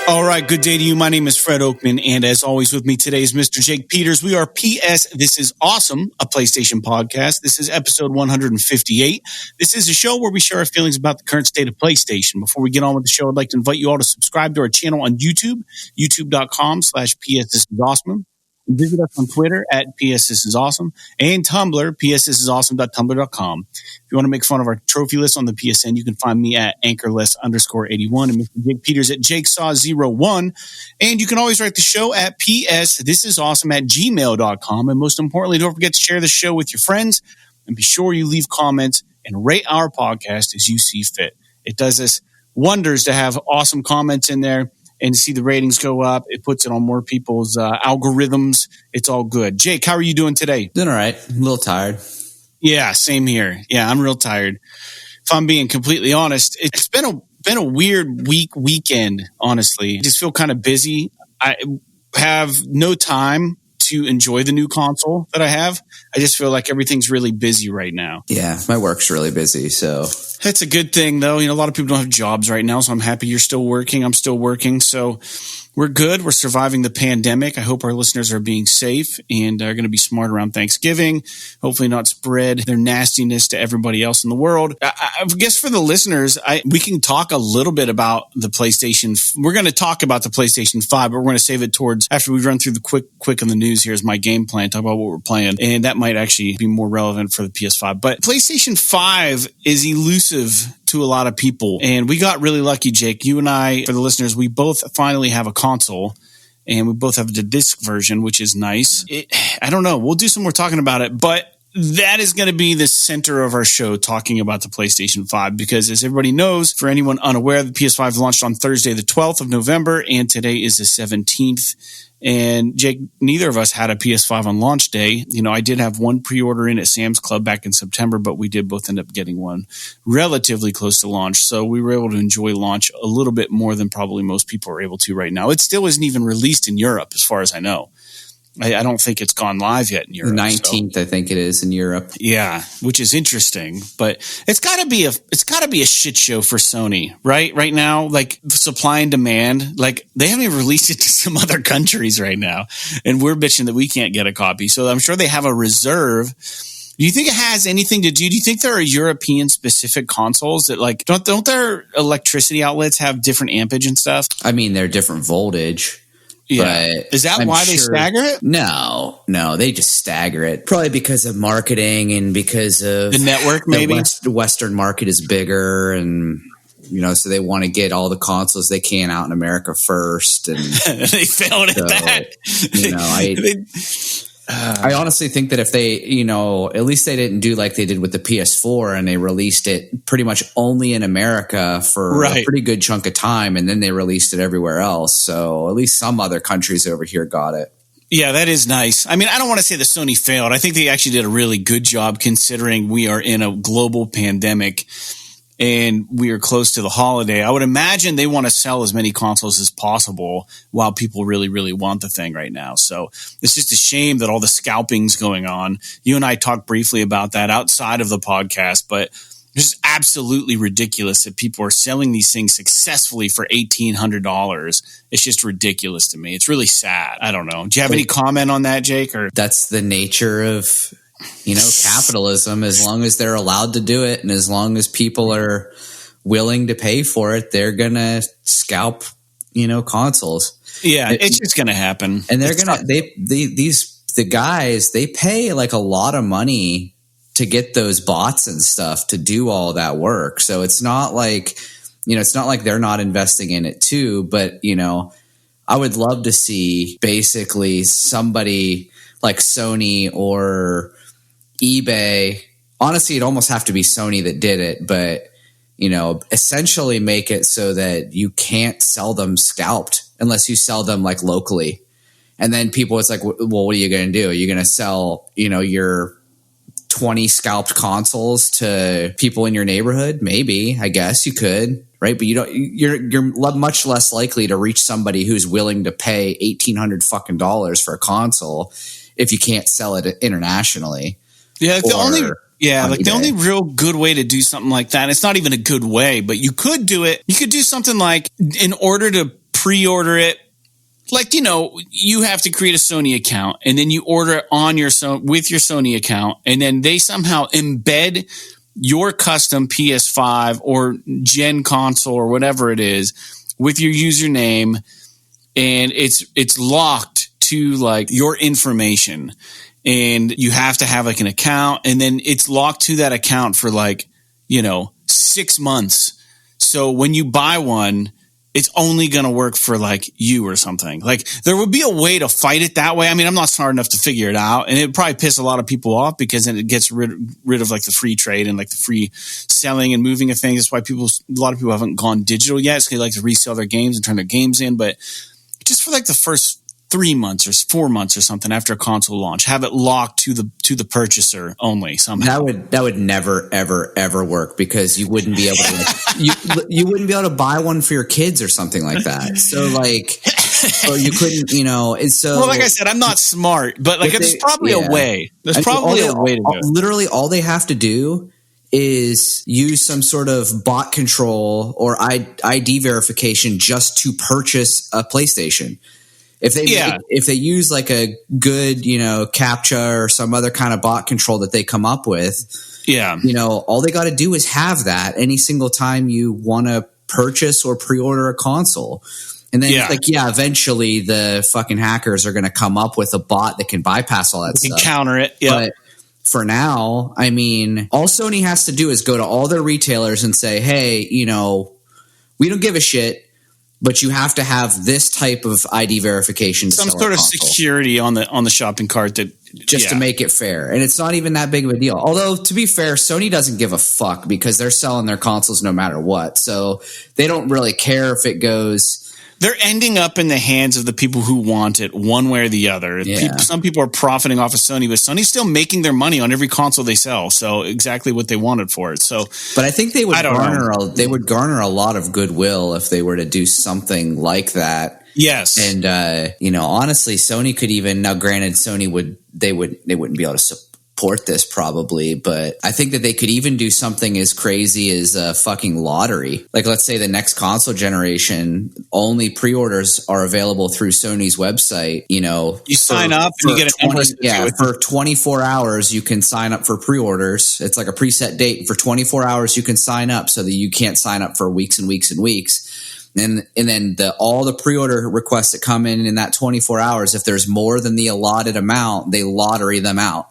All right, good day to you. My name is Fred Oakman, and as always with me today is Mr. Jake Peters. We are PS This Is Awesome, a PlayStation podcast. This is episode 158. This is a show where we share our feelings about the current state of PlayStation. Before we get on with the show, I'd like to invite you all to subscribe to our channel on YouTube, youtube.com/PS This Is Awesome. Visit us on Twitter at PS This Is Awesome and Tumblr, psthisisawesome.tumblr.com. If you want to make fun of our trophy list on the PSN, you can find me at anchorless_81 and Mr. Jake Peters at jakesaw01. And you can always write the show at psthisisawesome@gmail.com. And most importantly, don't forget to share the show with your friends and be sure you leave comments and rate our podcast as you see fit. It does us wonders to have awesome comments in there. And to see the ratings go up, it puts it on more people's algorithms. It's all good. Jake, how are you doing today? Doing all right. I'm a little tired. Yeah, same here. Yeah, I'm real tired. If I'm being completely honest, it's been a weird weekend, honestly. I just feel kind of busy. I have no time to enjoy the new console that I have. I just feel like everything's really busy right now. Yeah, my work's really busy, so that's a good thing, though. You know, a lot of people don't have jobs right now, so I'm happy you're still working. I'm still working, so we're good. We're surviving the pandemic. I hope our listeners are being safe and are going to be smart around Thanksgiving. Hopefully not spread their nastiness to everybody else in the world. I guess for the listeners, we can talk a little bit about the PlayStation. We're going to talk about the PlayStation 5, but we're going to save it towards after we run through the quick on the news. Here's my game plan, talk about what we're playing, and that might actually be more relevant for the PS5. But PlayStation 5 is elusive to a lot of people, and we got really lucky, Jake. You and I, for the listeners, we both finally have a console, and we both have the disc version, which is nice. I don't know. We'll do some more talking about it, but that is going to be the center of our show, talking about the PlayStation 5, because as everybody knows, for anyone unaware, the PS5 launched on Thursday, the 12th of November, and today is the 17th. And Jake, neither of us had a PS5 on launch day. You know, I did have one pre-order in at Sam's Club back in September, but we did both end up getting one relatively close to launch. So we were able to enjoy launch a little bit more than probably most people are able to right now. It still isn't even released in Europe, as far as I know. I don't think it's gone live yet in Europe. The 19th, so. I think it is in Europe. Yeah, which is interesting, but it's got to be a shit show for Sony, right? Right now, like supply and demand, like they haven't even released it to some other countries right now, and we're bitching that we can't get a copy. So I'm sure they have a reserve. Do you think it has anything to do? Do you think there are European specific consoles that like don't their electricity outlets have different ampage and stuff? I mean, they're different voltage. Yeah. But is that why they stagger it? No, they just stagger it. Probably because of marketing and because of the network, maybe. The Western market is bigger, and you know, so they want to get all the consoles they can out in America first. And they failed at that. You know, I honestly think that if they, you know, at least they didn't do like they did with the PS4 and they released it pretty much only in America for a pretty good chunk of time, and then they released it everywhere else. So at least some other countries over here got it. Yeah, that is nice. I mean, I don't want to say that Sony failed. I think they actually did a really good job considering we are in a global pandemic and we are close to the holiday. I would imagine they want to sell as many consoles as possible while people really, really want the thing right now. So it's just a shame that all the scalping's going on. You and I talked briefly about that outside of the podcast, but it's just absolutely ridiculous that people are selling these things successfully for $1,800. It's just ridiculous to me. It's really sad. I don't know. Do you have any comment on that, Jake? Or that's the nature of, you know, capitalism. As long as they're allowed to do it and as long as people are willing to pay for it, they're going to scalp, you know, consoles. Yeah, it's just going to happen. And they're going to, the guys, they pay like a lot of money to get those bots and stuff to do all that work. So it's not like, you know, it's not like they're not investing in it too, but, you know, I would love to see basically somebody like Sony or eBay. Honestly, it'd almost have to be Sony that did it, but, you know, essentially make it so that you can't sell them scalped unless you sell them like locally. And then people, it's like, well, what are you going to do? Are you going to sell, you know, your 20 scalped consoles to people in your neighborhood? Maybe, I guess you could, right? But you're much less likely to reach somebody who's willing to pay $1,800 for a console if you can't sell it internationally. Yeah, the only real good way to do something like that, it's not even a good way, but you could do it. You could do something like, in order to pre-order it. Like, you have to create a Sony account, and then you order it on with your Sony account, and then they somehow embed your custom PS5 or Gen console or whatever it is with your username, and it's locked to like your information, and you have to have like an account, and then it's locked to that account for like 6 months. So when you buy one, it's only going to work for like you or something. Like there would be a way to fight it that way. I mean, I'm not smart enough to figure it out, and it would probably piss a lot of people off because then it gets rid of like the free trade and like the free selling and moving of things. That's why a lot of people haven't gone digital yet. It's because they like to resell their games and turn their games in. But just for like the first 3 months or 4 months or something after a console launch, have it locked to the purchaser only somehow. That would never ever work because you wouldn't be able to you wouldn't be able to buy one for your kids or something like that. So like, or you couldn't, and so. Well, like I said, I'm not smart, but like there's probably a way. There's probably a way to do it. Literally, all they have to do is use some sort of bot control or ID verification just to purchase a PlayStation. If they use like a good, CAPTCHA or some other kind of bot control that they come up with, all they got to do is have that any single time you want to purchase or pre-order a console. And then eventually the fucking hackers are going to come up with a bot that can bypass all that stuff. Counter it. Yeah. But for now, I mean, all Sony has to do is go to all their retailers and say, hey, we don't give a shit, but you have to have this type of ID verification. Some sort of security on the shopping cart to make it fair. And it's not even that big of a deal. Although, to be fair, Sony doesn't give a fuck because they're selling their consoles no matter what. So they don't really care if it goes. They're ending up in the hands of the people who want it one way or the other. Yeah. Some people are profiting off of Sony, but Sony's still making their money on every console they sell. So exactly what they wanted for it. So, but I think they would garner a lot of goodwill if they were to do something like that. Yes. And, honestly, Sony could even, now granted, Sony wouldn't be able to support this probably, but I think that they could even do something as crazy as a fucking lottery. Like, let's say the next console generation, only pre-orders are available through Sony's website. You sign up and you get an for 24 hours, you can sign up for pre-orders. It's like a preset date. For 24 hours, you can sign up so that you can't sign up for weeks and weeks and weeks. And then all the pre-order requests that come in that 24 hours, if there's more than the allotted amount, they lottery them out.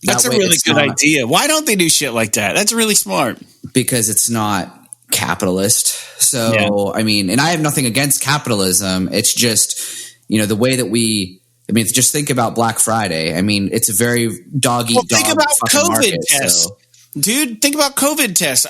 That's a really good idea. Why don't they do shit like that? That's really smart. Because it's not capitalist. So, I mean, and I have nothing against capitalism. It's just, the way that just think about Black Friday. I mean, it's a very dog-eat-dog think about COVID market, tests. So. Dude, think about COVID tests.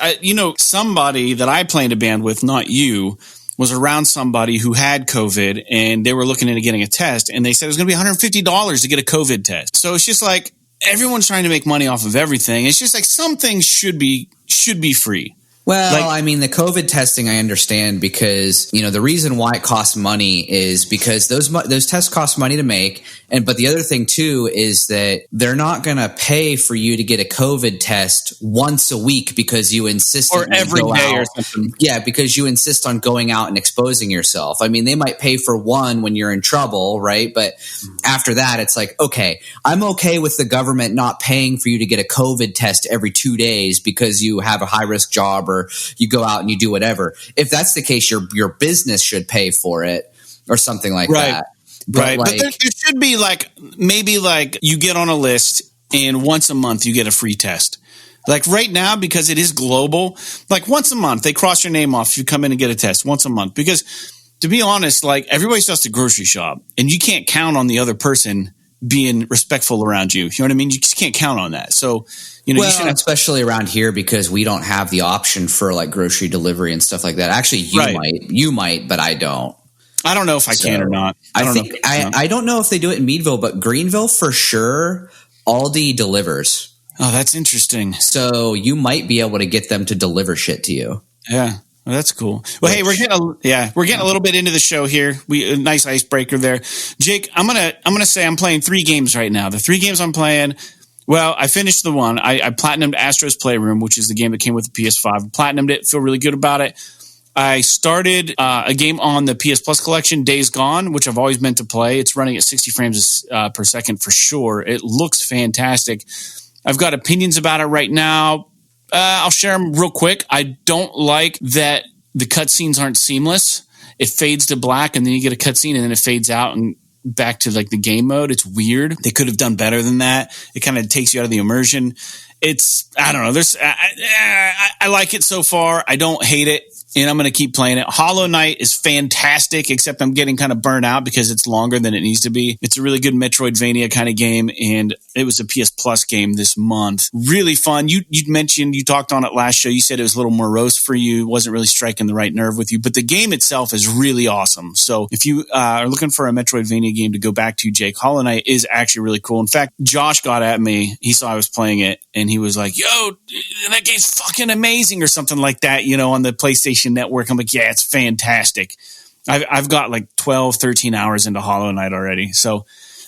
Somebody that I planned a band with, not you, was around somebody who had COVID, and they were looking into getting a test, and they said it was going to be $150 to get a COVID test. So it's just like everyone's trying to make money off of everything. It's just like some things should be free. Well, I mean, the COVID testing, I understand because, the reason why it costs money is because those tests cost money to make. But the other thing, too, is that they're not going to pay for you to get a COVID test once a week because you insist or every day or something. Yeah, because you insist on going out and exposing yourself. I mean, they might pay for one when you're in trouble, right? But after that, it's like, okay, I'm okay with the government not paying for you to get a COVID test every 2 days because you have a high-risk job or you go out and you do whatever. If that's the case, your business should pay for it or something like that. But there should be maybe you get on a list and once a month you get a free test. Like right now, because it is global, like once a month they cross your name off if you come in and get a test once a month. Because to be honest, like everybody starts to grocery shop and you can't count on the other person being respectful around you. You know what I mean? You just can't count on that. So, especially around here because we don't have the option for like grocery delivery and stuff like that. Actually, you might, but I don't. I don't know if I can or not. I don't know if they do it in Meadville, but Greenville for sure, Aldi delivers. Oh, that's interesting. So you might be able to get them to deliver shit to you. Yeah. Well, that's cool. Well, hey, we're getting a little bit into the show here. A nice icebreaker there. Jake, I'm gonna say I'm playing 3 games right now. The 3 games I'm playing, well, I finished the one. I platinumed Astro's Playroom, which is the game that came with the PS5. Platinumed it, feel really good about it. I started a game on the PS Plus collection, Days Gone, which I've always meant to play. It's running at 60 frames per second for sure. It looks fantastic. I've got opinions about it right now. I'll share them real quick. I don't like that the cutscenes aren't seamless. It fades to black, and then you get a cutscene, and then it fades out and back to like the game mode. It's weird. They could have done better than that. It kind of takes you out of the immersion. I don't know. I like it so far. I don't hate it, and I'm going to keep playing it. Hollow Knight is fantastic, except I'm getting kind of burnt out because it's longer than it needs to be. It's a really good Metroidvania kind of game, and it was a PS Plus game this month. Really fun. You mentioned, you talked on it last show. You said it was a little morose for you. It wasn't really striking the right nerve with you, but the game itself is really awesome. So if you are looking for a Metroidvania game to go back to, Jake, Hollow Knight is actually really cool. In fact, Josh got at me. He saw I was playing it, and he was like, yo, that game's fucking amazing, or something like that, on the PlayStation Network. I'm like, yeah, it's fantastic. I've got like 12, 13 hours into Hollow Knight already. So,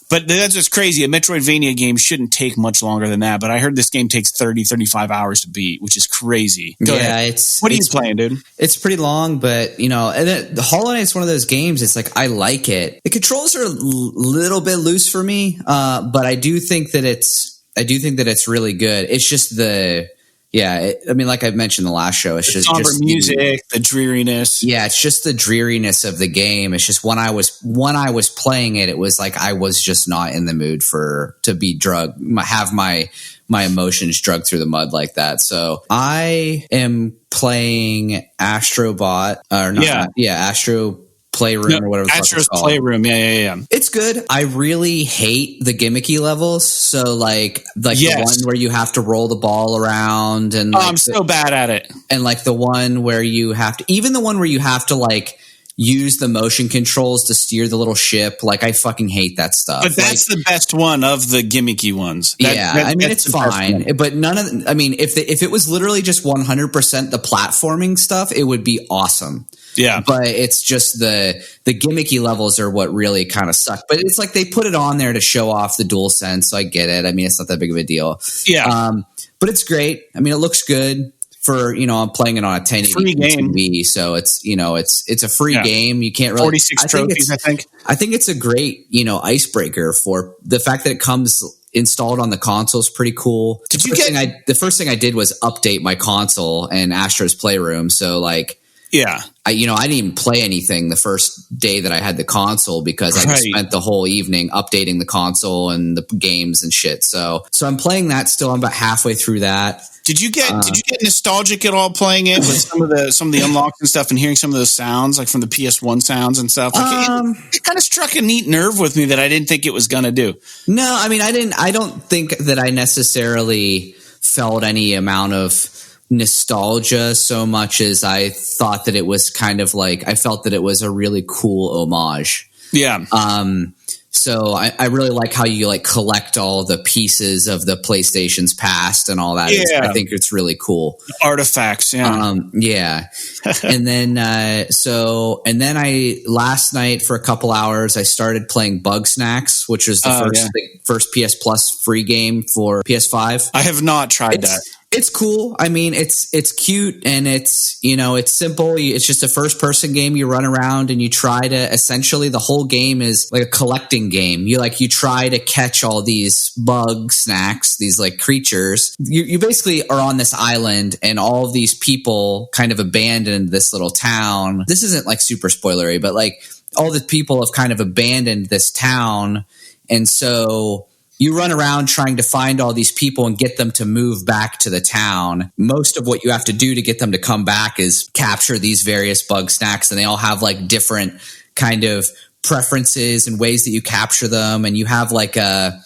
but that's what's crazy. A Metroidvania game shouldn't take much longer than that. But I heard this game takes 30, 35 hours to beat, which is crazy. Go ahead. What are you playing, dude? It's pretty long, but the Hollow Knight is one of those games. It's like, I like it. The controls are a little bit loose for me, but I do think that it's really good. It's just like I mentioned in the last show, it's just music, the dreariness. Yeah, it's just the dreariness of the game. It's just when I was playing it, it was like I was just not in the mood to be drugged, have my emotions drugged through the mud like that. So I am playing Astro Playroom or whatever. Astro's Playroom. Yeah. It's good. I really hate the gimmicky levels. So like the one where you have to roll the ball around, and I'm so bad at it. And like the one where you have to like use the motion controls to steer the little ship. Like, I fucking hate that stuff. But that's the best one of the gimmicky ones. It's fine. But if it was literally just 100% the platforming stuff, it would be awesome. Yeah. But it's just the gimmicky levels are what really kind of suck. But it's like they put it on there to show off the DualSense, so I get it. I mean, it's not that big of a deal. Yeah. But it's great. I mean, it looks good. For I'm playing it on a 1080 TV, so it's a free game. You can't really 46 trophies. I think it's a great icebreaker for the fact that it comes installed on the console is pretty cool. The first thing I did was update my console and Astro's Playroom. So like, yeah, I didn't even play anything the first day that I had the console because I just spent the whole evening updating the console and the games and shit. So I'm playing that still. I'm about halfway through that. Did you get nostalgic at all playing it with some of the unlocks and stuff, and hearing some of those sounds like from the PS1 sounds and stuff? Like it kind of struck a neat nerve with me that I didn't think it was going to do. No, I mean I don't think that I necessarily felt any amount of nostalgia so much as I thought that it was kind of like I felt that it was a really cool homage. Yeah. So I really like how you like collect all the pieces of the PlayStation's past and all that. Yeah. I think it's really cool. Artifacts. Yeah. And then I last night for a couple hours I started playing Bug Snacks, which was the first PS Plus free game for PS5. I have not tried that. It's cool. I mean, it's cute and it's simple. It's just a first person game. You run around and you try to essentially the whole game is like a collecting game. You try to catch all these bug snacks, these like creatures. You basically are on this island and all of these people kind of abandoned this little town. This isn't like super spoilery, but like all the people have kind of abandoned this town. And so you run around trying to find all these people and get them to move back to the town. Most of what you have to do to get them to come back is capture these various bug snacks, and they all have like different kind of preferences and ways that you capture them. And you have like a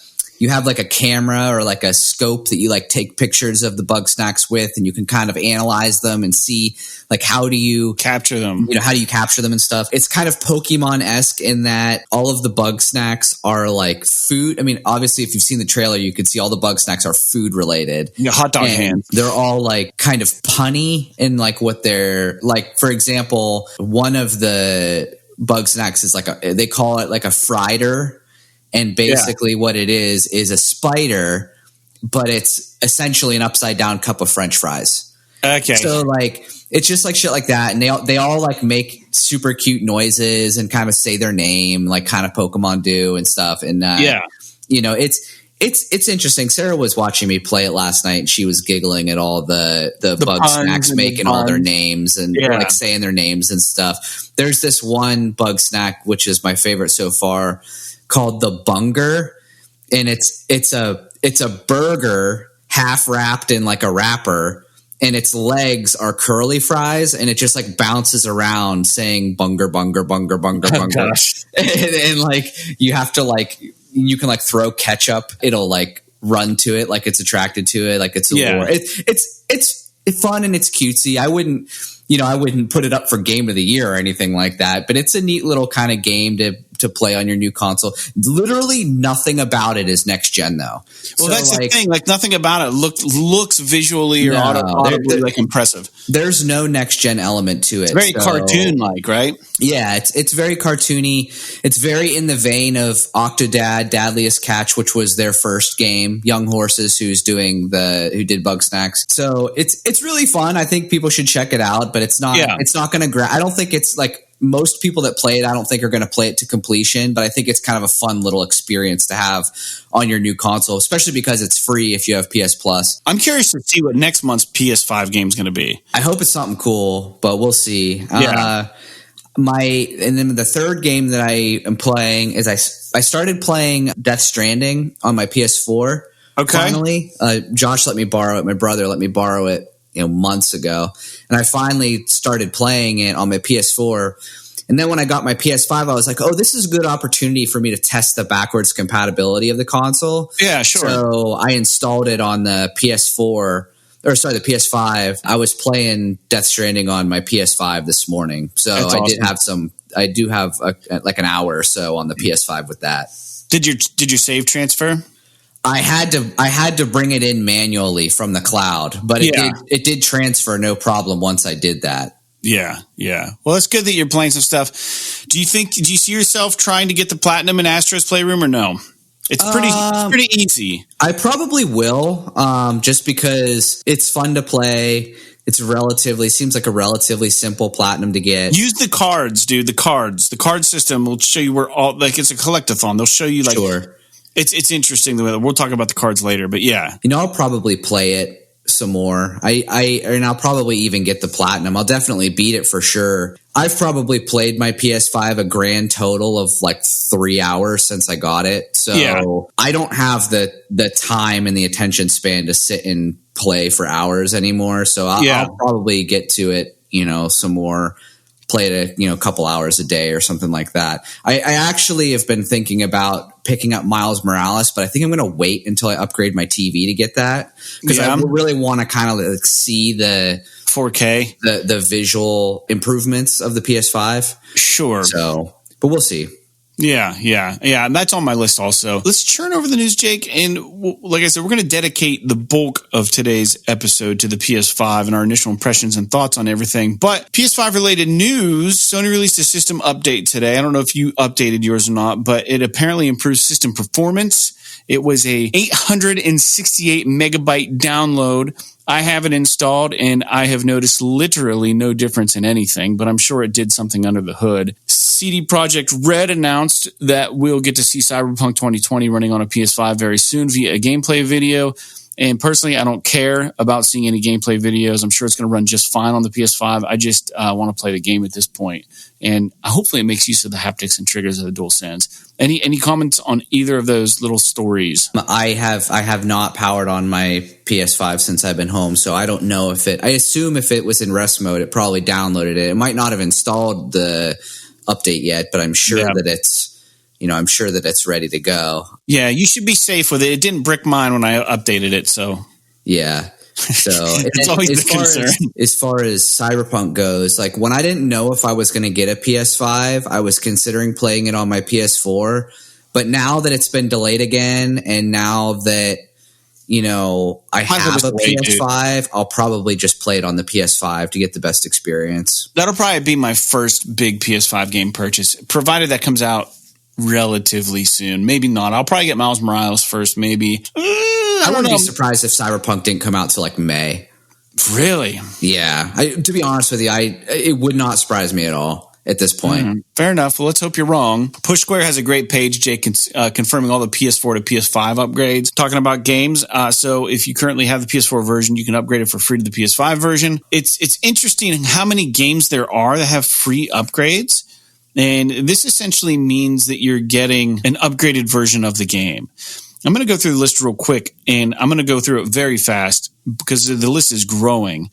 camera or like a scope that you like take pictures of the bug snacks with, and you can kind of analyze them and see like how do you capture them? How do you capture them and stuff? It's kind of Pokemon-esque in that all of the bug snacks are like food. I mean, obviously, if you've seen the trailer, you could see all the bug snacks are food related. Yeah, hot dog hands. They're all like kind of punny in like what they're like. For example, one of the bug snacks is they call it like a frieder. And basically what it is a spider, but it's essentially an upside down cup of French fries. Okay. So like It's just like shit like that, and they all like make super cute noises and kind of say their name, like kind of Pokemon do and stuff. And it's interesting. Sarah was watching me play it last night, and she was giggling at all the bug snacks making all their names and like saying their names and stuff. There's this one bug snack which is my favorite so far, called the Bunger, and it's a burger half wrapped in like a wrapper. And its legs are curly fries, and it just like bounces around saying "bunger, bunger, bunger, bunger, bunger." And like you have to like you can like throw ketchup; it'll like run to it, like it's attracted to it, like it's a lure. It's fun and it's cutesy. I wouldn't put it up for game of the year or anything like that, but it's a neat little kind of game to play on your new console. Literally nothing about it is next gen though. Well, so that's like, the thing. Like nothing about it looks visually or audibly like impressive. There's no next gen element to it. It's very cartoon like, right? Yeah, it's very cartoony. It's very in the vein of Octodad, Dadliest Catch, which was their first game. Young Horses, who did Bug Snacks. So it's really fun. I think people should check it out, but it's not going to I don't think it's like most people that play it, I don't think are going to play it to completion, but I think it's kind of a fun little experience to have on your new console, especially because it's free if you have PS Plus. I'm curious to see what next month's PS5 game is going to be. I hope it's something cool, but we'll see. And then the third game that I am playing is I started playing Death Stranding on my PS4. Okay. Finally, Josh let me borrow it. My brother let me borrow it, months ago. And I finally started playing it on my PS4. And then when I got my PS5, I was like, oh, this is a good opportunity for me to test the backwards compatibility of the console. Yeah, sure. So I installed it on the the PS5. I was playing Death Stranding on my PS5 this morning. So That's awesome. I do have like an hour or so on the PS5 with that. Did your save transfer? I had to bring it in manually from the cloud, but it did transfer no problem once I did that. Yeah. Well, it's good that you're playing some stuff. Do you see yourself trying to get the platinum in Astro's Playroom or no? It's pretty easy. I probably will, just because it's fun to play. It's seems like a relatively simple platinum to get. Use the cards, dude. The card system will show you where it's a collectathon. They'll show you like. Sure. It's interesting the way we'll talk about the cards later, but yeah. I'll probably play it some more. And I'll probably even get the platinum. I'll definitely beat it for sure. I've probably played my PS5 a grand total of like 3 hours since I got it. So I don't have the time and the attention span to sit and play for hours anymore. So I'll probably get to it, some more. Play it a couple hours a day or something like that. I actually have been thinking about picking up Miles Morales, but I think I'm going to wait until I upgrade my TV to get that, because I really want to kind of like see the 4K, the visual improvements of the PS5. Sure. So, but we'll see. Yeah. And that's on my list also. Let's churn over the news, Jake. And like I said, we're going to dedicate the bulk of today's episode to the PS5 and our initial impressions and thoughts on everything. But PS5 related news, Sony released a system update today. I don't know if you updated yours or not, but it apparently improves system performance. It was a 868 megabyte download. I have it installed, and I have noticed literally no difference in anything, but I'm sure it did something under the hood. CD Projekt Red announced that we'll get to see Cyberpunk 2020 running on a PS5 very soon via a gameplay video. And personally, I don't care about seeing any gameplay videos. I'm sure it's going to run just fine on the PS5. I just want to play the game at this point. And hopefully it makes use of the haptics and triggers of the DualSense. Any comments on either of those little stories? I have not powered on my PS5 since I've been home, so I don't know I assume if it was in rest mode, it probably downloaded it. It might not have installed the update yet, but I'm sure that it's I'm sure that it's ready to go. Yeah, you should be safe with it. It didn't brick mine when I updated it, so. Yeah. So it's always the concern. As far as Cyberpunk goes, like when I didn't know if I was going to get a PS5, I was considering playing it on my PS4. But now that it's been delayed again, and now that I have a PS5, I'll probably just play it on the PS5 to get the best experience. That'll probably be my first big PS5 game purchase, provided that comes out relatively soon. Maybe not. I'll probably get Miles Morales first, maybe. I wouldn't be surprised if Cyberpunk didn't come out till like May. Really? Yeah. To be honest with you, it would not surprise me at all at this point. Fair enough. Well, let's hope you're wrong. Push Square has a great page, Jake, confirming all the PS4 to PS5 upgrades, talking about games. So if you currently have the PS4 version, you can upgrade it for free to the PS5 version. It's interesting how many games there are that have free upgrades. And this essentially means that you're getting an upgraded version of the game. I'm going to go through the list real quick, and I'm going to go through it very fast because the list is growing.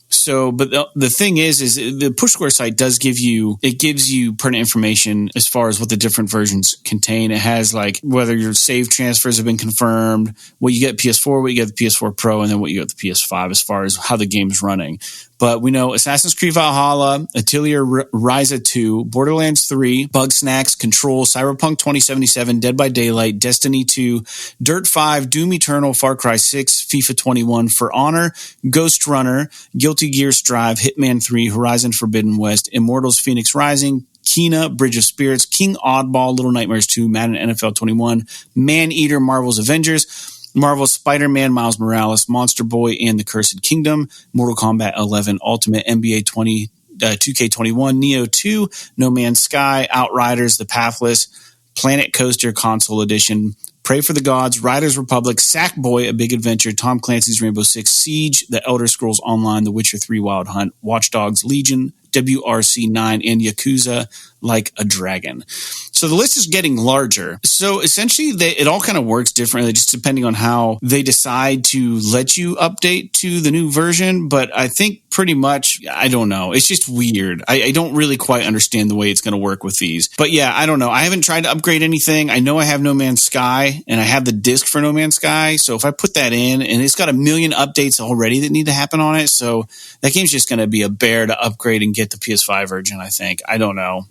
So, but the thing is the Push Square site gives you pertinent information as far as what the different versions contain. It has like whether your save transfers have been confirmed, what you get PS4, what you get the PS4 Pro, and then what you get the PS5 as far as how the game's running. But we know Assassin's Creed Valhalla, Atelier Ryza 2, Borderlands 3, Bugsnax, Control, Cyberpunk 2077, Dead by Daylight, Destiny 2, Dirt 5, Doom Eternal, Far Cry 6, FIFA 21, For Honor, Ghost Runner, Guilty Gear Strive, Hitman 3, Horizon Forbidden West, Immortals Phoenix Rising, Kena, Bridge of Spirits, King Oddball, Little Nightmares 2, Madden NFL 21, Man-Eater, Marvel's Avengers, Marvel's Spider-Man, Miles Morales, Monster Boy, and The Cursed Kingdom, Mortal Kombat 11, Ultimate, NBA 2K21, Neo 2, No Man's Sky, Outriders, The Pathless, Planet Coaster Console Edition, Pray for the Gods, Riders Republic, Sackboy, A Big Adventure, Tom Clancy's Rainbow Six Siege, The Elder Scrolls Online, The Witcher 3 Wild Hunt, Watch Dogs Legion, WRC 9, and Yakuza Like a Dragon. So the list is getting larger. So essentially, it all kind of works differently, just depending on how they decide to let you update to the new version. But I think pretty much, I don't know. It's just weird. I don't really quite understand the way it's going to work with these. But yeah, I don't know. I haven't tried to upgrade anything. I know I have No Man's Sky, and I have the disc for No Man's Sky. So if I put that in, and it's got a million updates already that need to happen on it, so that game's just going to be a bear to upgrade and get the PS5 version, I think. I don't know.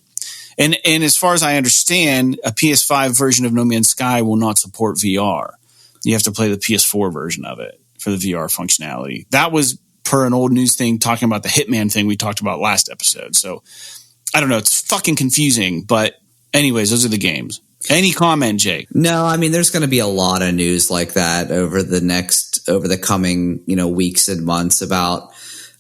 And as far as I understand, a PS5 version of No Man's Sky will not support VR. You have to play the PS4 version of it for the VR functionality. That was per an old news thing talking about the Hitman thing we talked about last episode. So I don't know. It's fucking confusing. But anyways, those are the games. Any comment, Jake? No, I mean, there's going to be a lot of news like that over the coming, weeks and months about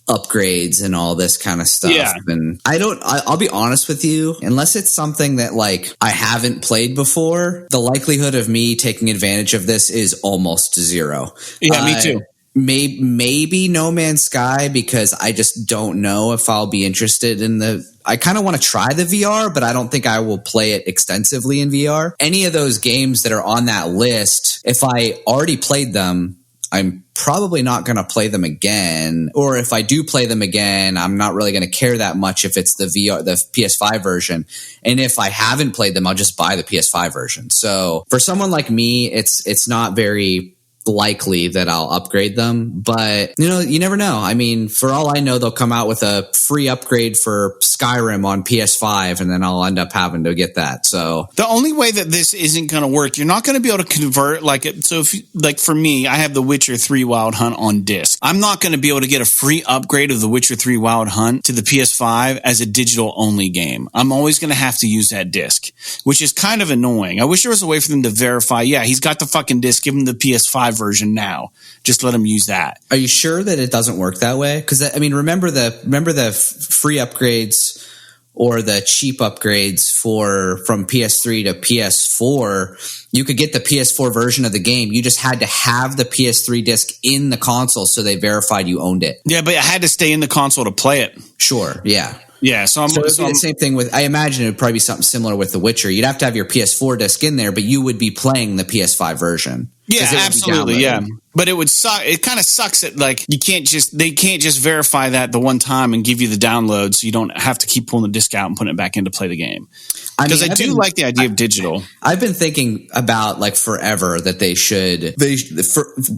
upgrades and all this kind of stuff. Yeah. And I'll be honest with you, unless it's something that like I haven't played before, the likelihood of me taking advantage of this is almost zero. Yeah, me too. Maybe No Man's Sky, because I just don't know if I'll be interested in I kind of want to try the VR, but I don't think I will play it extensively in VR. Any of those games that are on that list, if I already played them, I'm probably not going to play them again. Or if I do play them again, I'm not really going to care that much if it's the PS5 version. And if I haven't played them, I'll just buy the PS5 version. So for someone like me, it's not very likely that I'll upgrade them, but you never know. I mean, for all I know, they'll come out with a free upgrade for Skyrim on PS5, and then I'll end up having to get that. So the only way that this isn't going to work, you're not going to be able to convert so if for me, I have The Witcher 3 Wild Hunt on disc. I'm not going to be able to get a free upgrade of The Witcher 3 Wild Hunt to the PS5 as a digital only game. I'm always going to have to use that disc, which is kind of annoying. I wish there was a way for them to verify, yeah, he's got the fucking disc, give him the PS5 version now. Just let him use that. Are you sure that it doesn't work that way? Because I mean, remember the free upgrades or the cheap upgrades from PS3 to PS4. You could get the PS4 version of the game. You just had to have the PS3 disc in the console, so they verified you owned it. Yeah, but I had to stay in the console to play it. Sure. Yeah. Yeah, so it would be the same thing with. I imagine it would probably be something similar with The Witcher. You'd have to have your PS4 disc in there, but you would be playing the PS5 version. Yeah, absolutely. Yeah, but it would suck. It kind of sucks that they can't just verify that the one time and give you the download, so you don't have to keep pulling the disc out and putting it back in to play the game. Because I do like the idea of digital. I've been thinking about forever that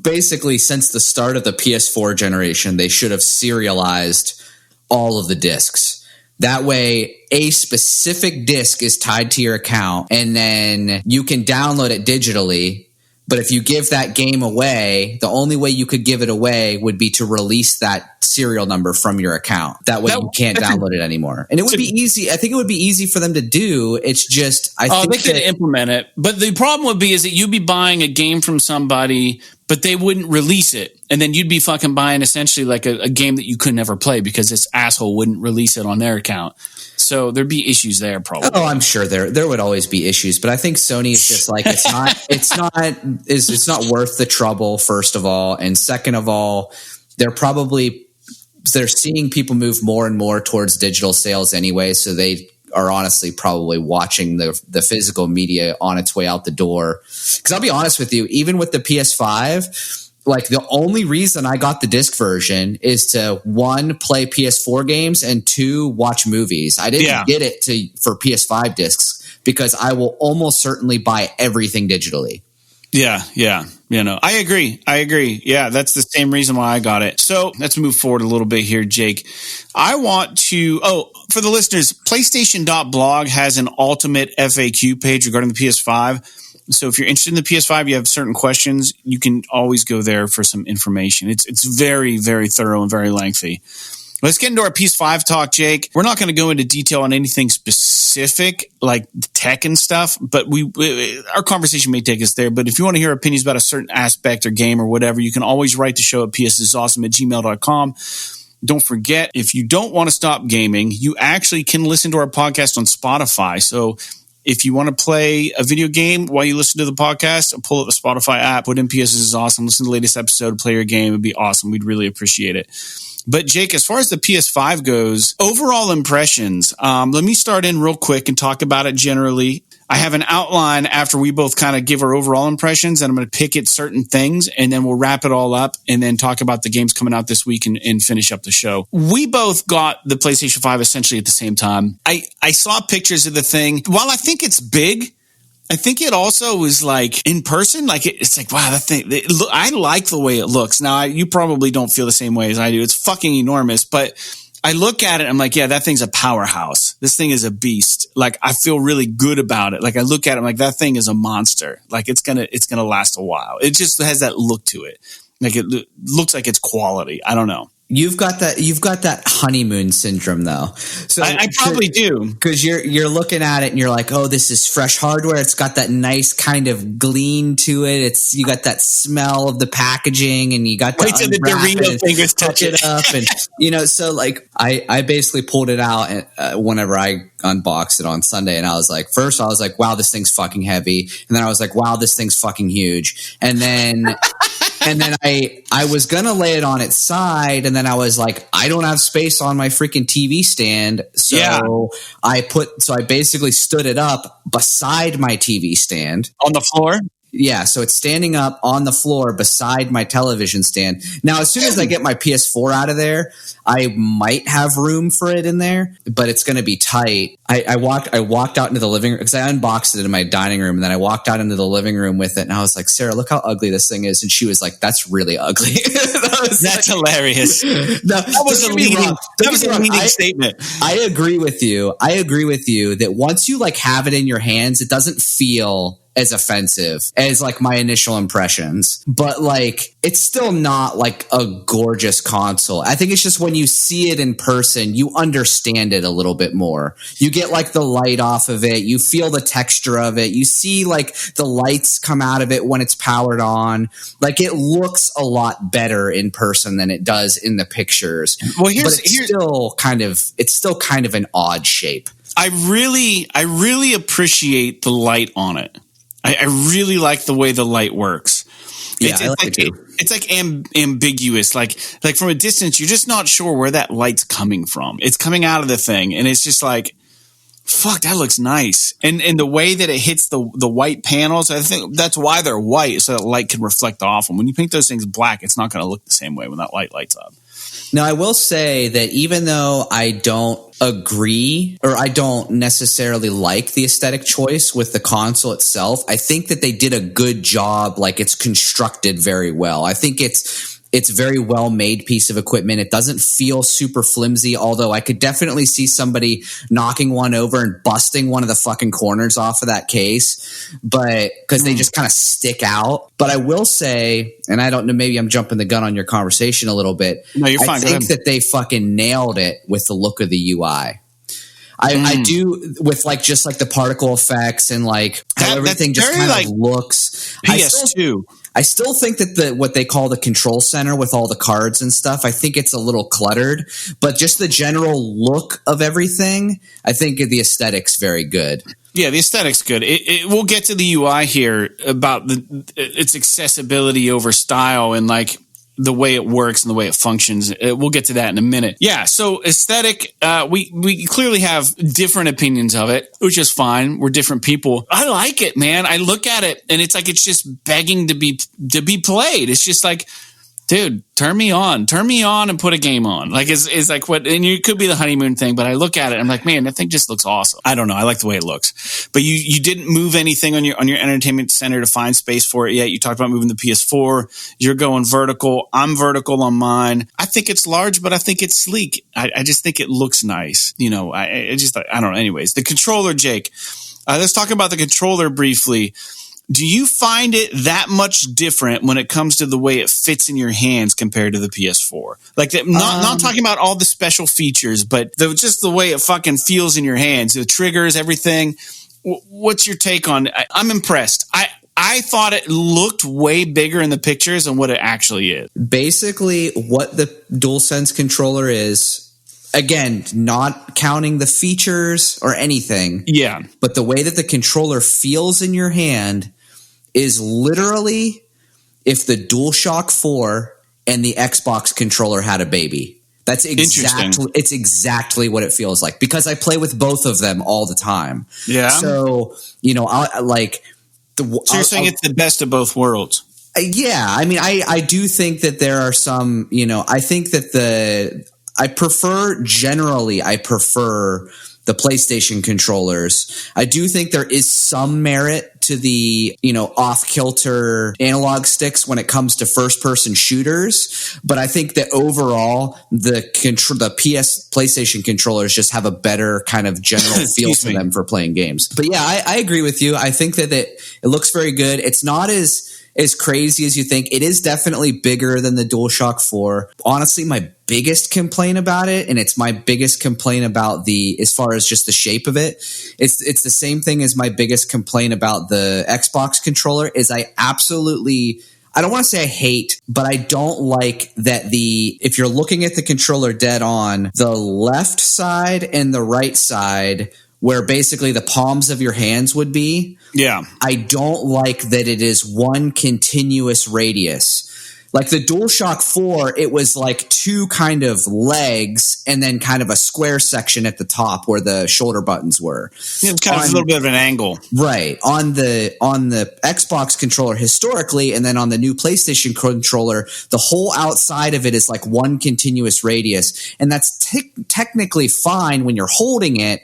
basically since the start of the PS4 generation, they should have serialized all of the discs. That way, a specific disc is tied to your account, and then you can download it digitally. But if you give that game away, the only way you could give it away would be to release that serial number from your account. That way you can't download it anymore. And it would be easy. I think it would be easy for them to do. It's just, I think they could implement it. But the problem would be is that you'd be buying a game from somebody but they wouldn't release it. And then you'd be fucking buying essentially like a game that you could never play because this asshole wouldn't release it on their account. So there'd be issues there probably. Oh, I'm sure there would always be issues, but I think Sony is just like, it's not worth the trouble, first of all. And second of all, they're seeing people move more and more towards digital sales anyway. So they are honestly probably watching the physical media on its way out the door. Because I'll be honest with you, even with the PS5, like the only reason I got the disc version is to 1, play PS4 games, and 2, watch movies. I didn't get it for PS5 discs because I will almost certainly buy everything digitally. Yeah. I agree. Yeah, that's the same reason why I got it. So let's move forward a little bit here, Jake. I want to, for the listeners, PlayStation.blog has an ultimate FAQ page regarding the PS5. So if you're interested in the PS5, you have certain questions, you can always go there for some information. It's very, very thorough and very lengthy. Let's get into our PS5 talk, Jake. We're not going to go into detail on anything specific like tech and stuff, but our conversation may take us there. But if you want to hear opinions about a certain aspect or game or whatever, you can always write the show at psisawesome@gmail.com. Don't forget, if you don't want to stop gaming, you actually can listen to our podcast on Spotify. So if you want to play a video game while you listen to the podcast, pull up the Spotify app, put in PS is Awesome, listen to the latest episode, play your game. It'd be awesome. We'd really appreciate it. But Jake, as far as the PS5 goes, overall impressions, let me start in real quick and talk about it generally. I have an outline after we both kind of give our overall impressions, and I'm going to pick at certain things, and then we'll wrap it all up and then talk about the games coming out this week and finish up the show. We both got the PlayStation 5 essentially at the same time. I saw pictures of the thing. While I think it's big, I think it also was like in person, like it's like, wow, that thing, I like the way it looks. Now, you probably don't feel the same way as I do. It's fucking enormous, but I look at it, I'm like, yeah, that thing's a powerhouse. This thing is a beast. Like, I feel really good about it. Like, I look at it, I'm like, that thing is a monster. Like, it's gonna last a while. It just has that look to it. Like, it looks like it's quality. I don't know. You've got that honeymoon syndrome though. So I probably do. Because you're looking at it and you're like, oh, this is fresh hardware. It's got that nice kind of gleam to it. You got that smell of the packaging, and you got to wait till the Dorito fingers touch it up, and so like I basically pulled it out whenever I unboxed it on Sunday, and I was like, first I was like, wow, this thing's fucking heavy, and then I was like, wow, this thing's fucking huge, and then. And then I was going to lay it on its side, and then I was like, I don't have space on my freaking TV stand. So I basically stood it up beside my TV stand. On the floor? Yeah, so it's standing up on the floor beside my television stand. Now, as soon as I get my PS4 out of there, I might have room for it in there, but it's going to be tight. I walked out into the living room because I unboxed it in my dining room, and then I walked out into the living room with it, and I was like, Sarah, look how ugly this thing is. And she was like, that's really ugly. That's hilarious. That was a leading statement. I agree with you. That once you like have it in your hands, it doesn't feel as offensive as like my initial impressions, but like it's still not like a gorgeous console. I think it's just when you see it in person, you understand it a little bit more. You get like the light off of it, you feel the texture of it, you see like the lights come out of it when it's powered on. Like it looks a lot better in person than it does in the pictures. Well, it's still kind of an odd shape. I really appreciate the light on it. I really like the way the light works. Yeah, I like it too. It's like ambiguous. Like from a distance, you're just not sure where that light's coming from. It's coming out of the thing, and it's just like, fuck, that looks nice. And the way that it hits the white panels, I think that's why they're white, so that light can reflect off them. When you paint those things black, it's not going to look the same way when that light lights up. Now, I will say that even though I don't agree or I don't necessarily like the aesthetic choice with the console itself, I think that they did a good job. Like it's constructed very well. I think it's very well made piece of equipment. It doesn't feel super flimsy, although I could definitely see somebody knocking one over and busting one of the fucking corners off of that case, but because they just kind of stick out. But I will say, and I don't know, maybe I'm jumping the gun on your conversation a little bit. No, you're fine. I think that they fucking nailed it with the look of the UI. I do with like just like the particle effects and like how everything just kind of looks. PS2. I still think that what they call the control center with all the cards and stuff, I think it's a little cluttered, but just the general look of everything, I think the aesthetic's very good. Yeah, the aesthetic's good. We'll get to the UI here about its accessibility over style and like the way it works and the way it functions. We'll get to that in a minute. Yeah, so aesthetic, we clearly have different opinions of it, which is fine. We're different people. I like it, man. I look at it and it's like it's just begging to be played. It's just like, dude, turn me on and put a game on. Like it's like what, and it could be the honeymoon thing, but I look at it, I'm like, man, that thing just looks awesome. I don't know. I like the way it looks, but you didn't move anything on your entertainment center to find space for it yet. You talked about moving the PS4. You're going vertical. I'm vertical on mine. I think it's large, but I think it's sleek. I just think it looks nice. You know, I don't know. Anyways, the controller, Jake, let's talk about the controller briefly. Do you find it that much different when it comes to the way it fits in your hands compared to the PS4? Like, not talking about all the special features, but just the way it fucking feels in your hands, the triggers, everything. What's your take on it? I'm impressed. I thought it looked way bigger in the pictures than what it actually is. Basically, what the DualSense controller is, again, not counting the features or anything. Yeah. But the way that the controller feels in your hand is literally if the DualShock 4 and the Xbox controller had a baby. That's exactly what it feels like, because I play with both of them all the time. Yeah. So, you know, so you're saying it's the best of both worlds. Yeah. I mean, I do think that there are some, you know, I think that I prefer the PlayStation controllers. I do think there is some merit to the, you know, off-kilter analog sticks when it comes to first-person shooters, but I think that overall the PlayStation controllers just have a better kind of general feel to them for playing games. But yeah, I agree with you. I think that it looks very good. It's not as crazy as you think. It is definitely bigger than the DualShock 4. Honestly, my biggest complaint about it, and it's my biggest complaint about as far as just the shape of it, it's the same thing as my biggest complaint about the Xbox controller, is I don't want to say I hate, but I don't like that if you're looking at the controller dead on, the left side and the right side, where basically the palms of your hands would be. Yeah. I don't like that it is one continuous radius. Like the DualShock 4, it was like two kind of legs and then kind of a square section at the top where the shoulder buttons were. Yeah, it's kind of a little bit of an angle. Right. On the Xbox controller historically, and then on the new PlayStation controller, the whole outside of it is like one continuous radius. And that's technically fine when you're holding it,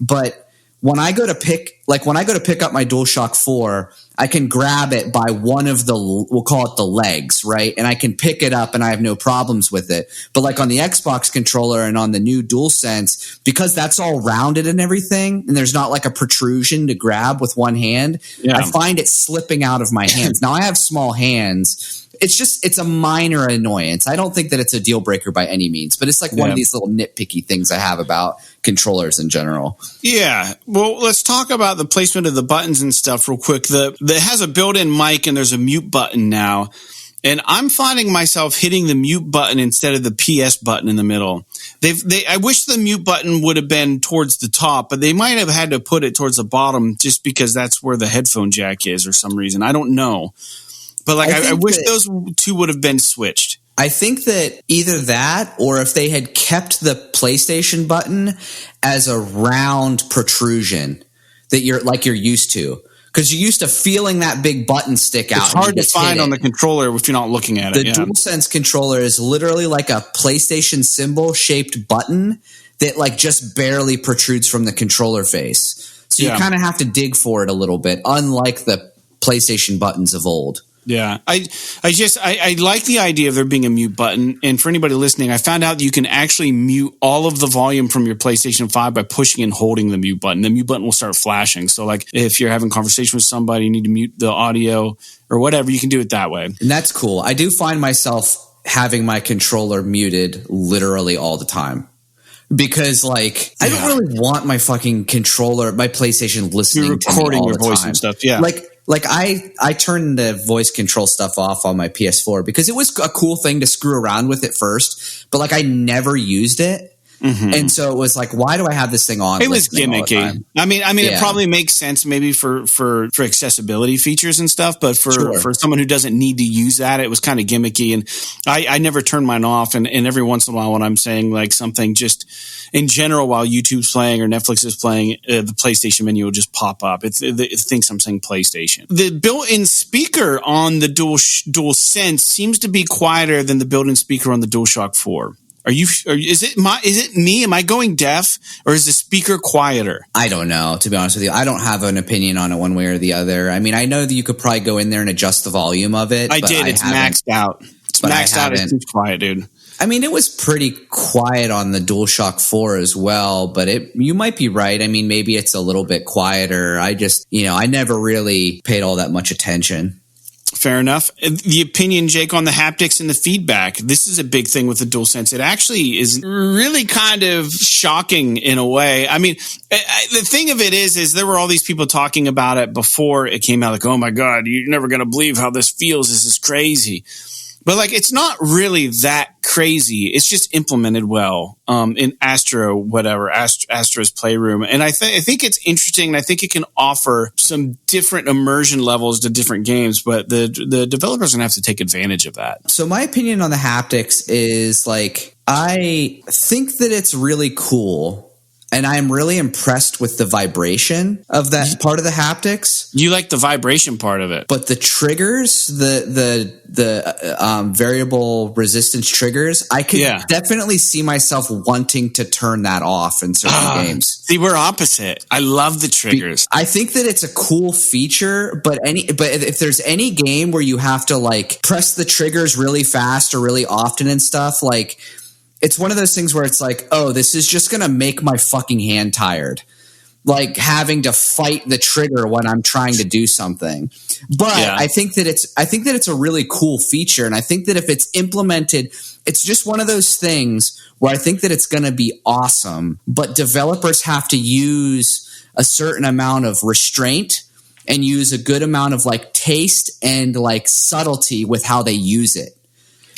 but when I go to pick up my DualShock 4, I can grab it by one of we'll call it the legs, right? And I can pick it up and I have no problems with it. But like on the Xbox controller and on the new DualSense, because that's all rounded and everything, and there's not like a protrusion to grab with one hand, I find it slipping out of my hands. Now I have small hands. It's a minor annoyance. I don't think that it's a deal breaker by any means, but it's like one of these little nitpicky things I have about controllers in general. Yeah. Well, let's talk about the placement of the buttons and stuff real quick. It has a built-in mic and there's a mute button now. And I'm finding myself hitting the mute button instead of the PS button in the middle. I wish the mute button would have been towards the top, but they might have had to put it towards the bottom just because that's where the headphone jack is or some reason. I don't know. But I wish those two would have been switched. I think that either that, or if they had kept the PlayStation button as a round protrusion that you're used to. Because you're used to feeling that big button stick out. It's hard to find on the controller if you're not looking at it. The DualSense controller is literally like a PlayStation symbol shaped button that like just barely protrudes from the controller face. So you kind of have to dig for it a little bit, unlike the PlayStation buttons of old. Yeah, I like the idea of there being a mute button. And for anybody listening, I found out that you can actually mute all of the volume from your PlayStation 5 by pushing and holding the mute button. The mute button will start flashing. So like if you're having a conversation with somebody, you need to mute the audio or whatever, you can do it that way. And that's cool. I do find myself having my controller muted literally all the time. Because like I don't really want my fucking controller, my PlayStation listening to me all the time. Your voice and stuff. Yeah. Like like I turned the voice control stuff off on my PS4 because it was a cool thing to screw around with at first, but like I never used it. Mm-hmm. And so it was like, why do I have this thing on? It was gimmicky. I mean, it probably makes sense maybe for accessibility features and stuff, but for someone who doesn't need to use that, it was kind of gimmicky. And I never turn mine off. And every once in a while, when I'm saying like something just in general, while YouTube's playing or Netflix is playing, the PlayStation menu will just pop up. It thinks I'm saying PlayStation. The built-in speaker on the DualSense seems to be quieter than the built-in speaker on the DualShock 4. Is it me? Am I going deaf, or is the speaker quieter? I don't know, to be honest with you. I don't have an opinion on it one way or the other. I mean, I know that you could probably go in there and adjust the volume of it. It's maxed out. It's maxed out. It's too quiet, dude. I mean, it was pretty quiet on the DualShock 4 as well, but you might be right. I mean, maybe it's a little bit quieter. I never really paid all that much attention. Fair enough. The opinion, Jake, on the haptics and the feedback. This is a big thing with the DualSense. It actually is really kind of shocking in a way. I mean, the thing of it is there were all these people talking about it before it came out, like, oh my God, you're never going to believe how this feels. This is crazy. But like, it's not really that crazy. It's just implemented well in Astro's Playroom. And I think it's interesting, and I think it can offer some different immersion levels to different games, but the developers are going to have to take advantage of that. So my opinion on the haptics is like, I think that it's really cool. And I am really impressed with the vibration of that part of the haptics. You like the vibration part of it, but the triggers, the variable resistance triggers, I could definitely see myself wanting to turn that off in certain games. See, we're opposite. I love the triggers. I think that it's a cool feature, but if there's any game where you have to like press the triggers really fast or really often and stuff, like, it's one of those things where it's like, oh, this is just going to make my fucking hand tired. Like having to fight the trigger when I'm trying to do something. But I think that it's a really cool feature. And I think that if it's implemented, it's just one of those things where I think that it's going to be awesome, but developers have to use a certain amount of restraint and use a good amount of like taste and like subtlety with how they use it.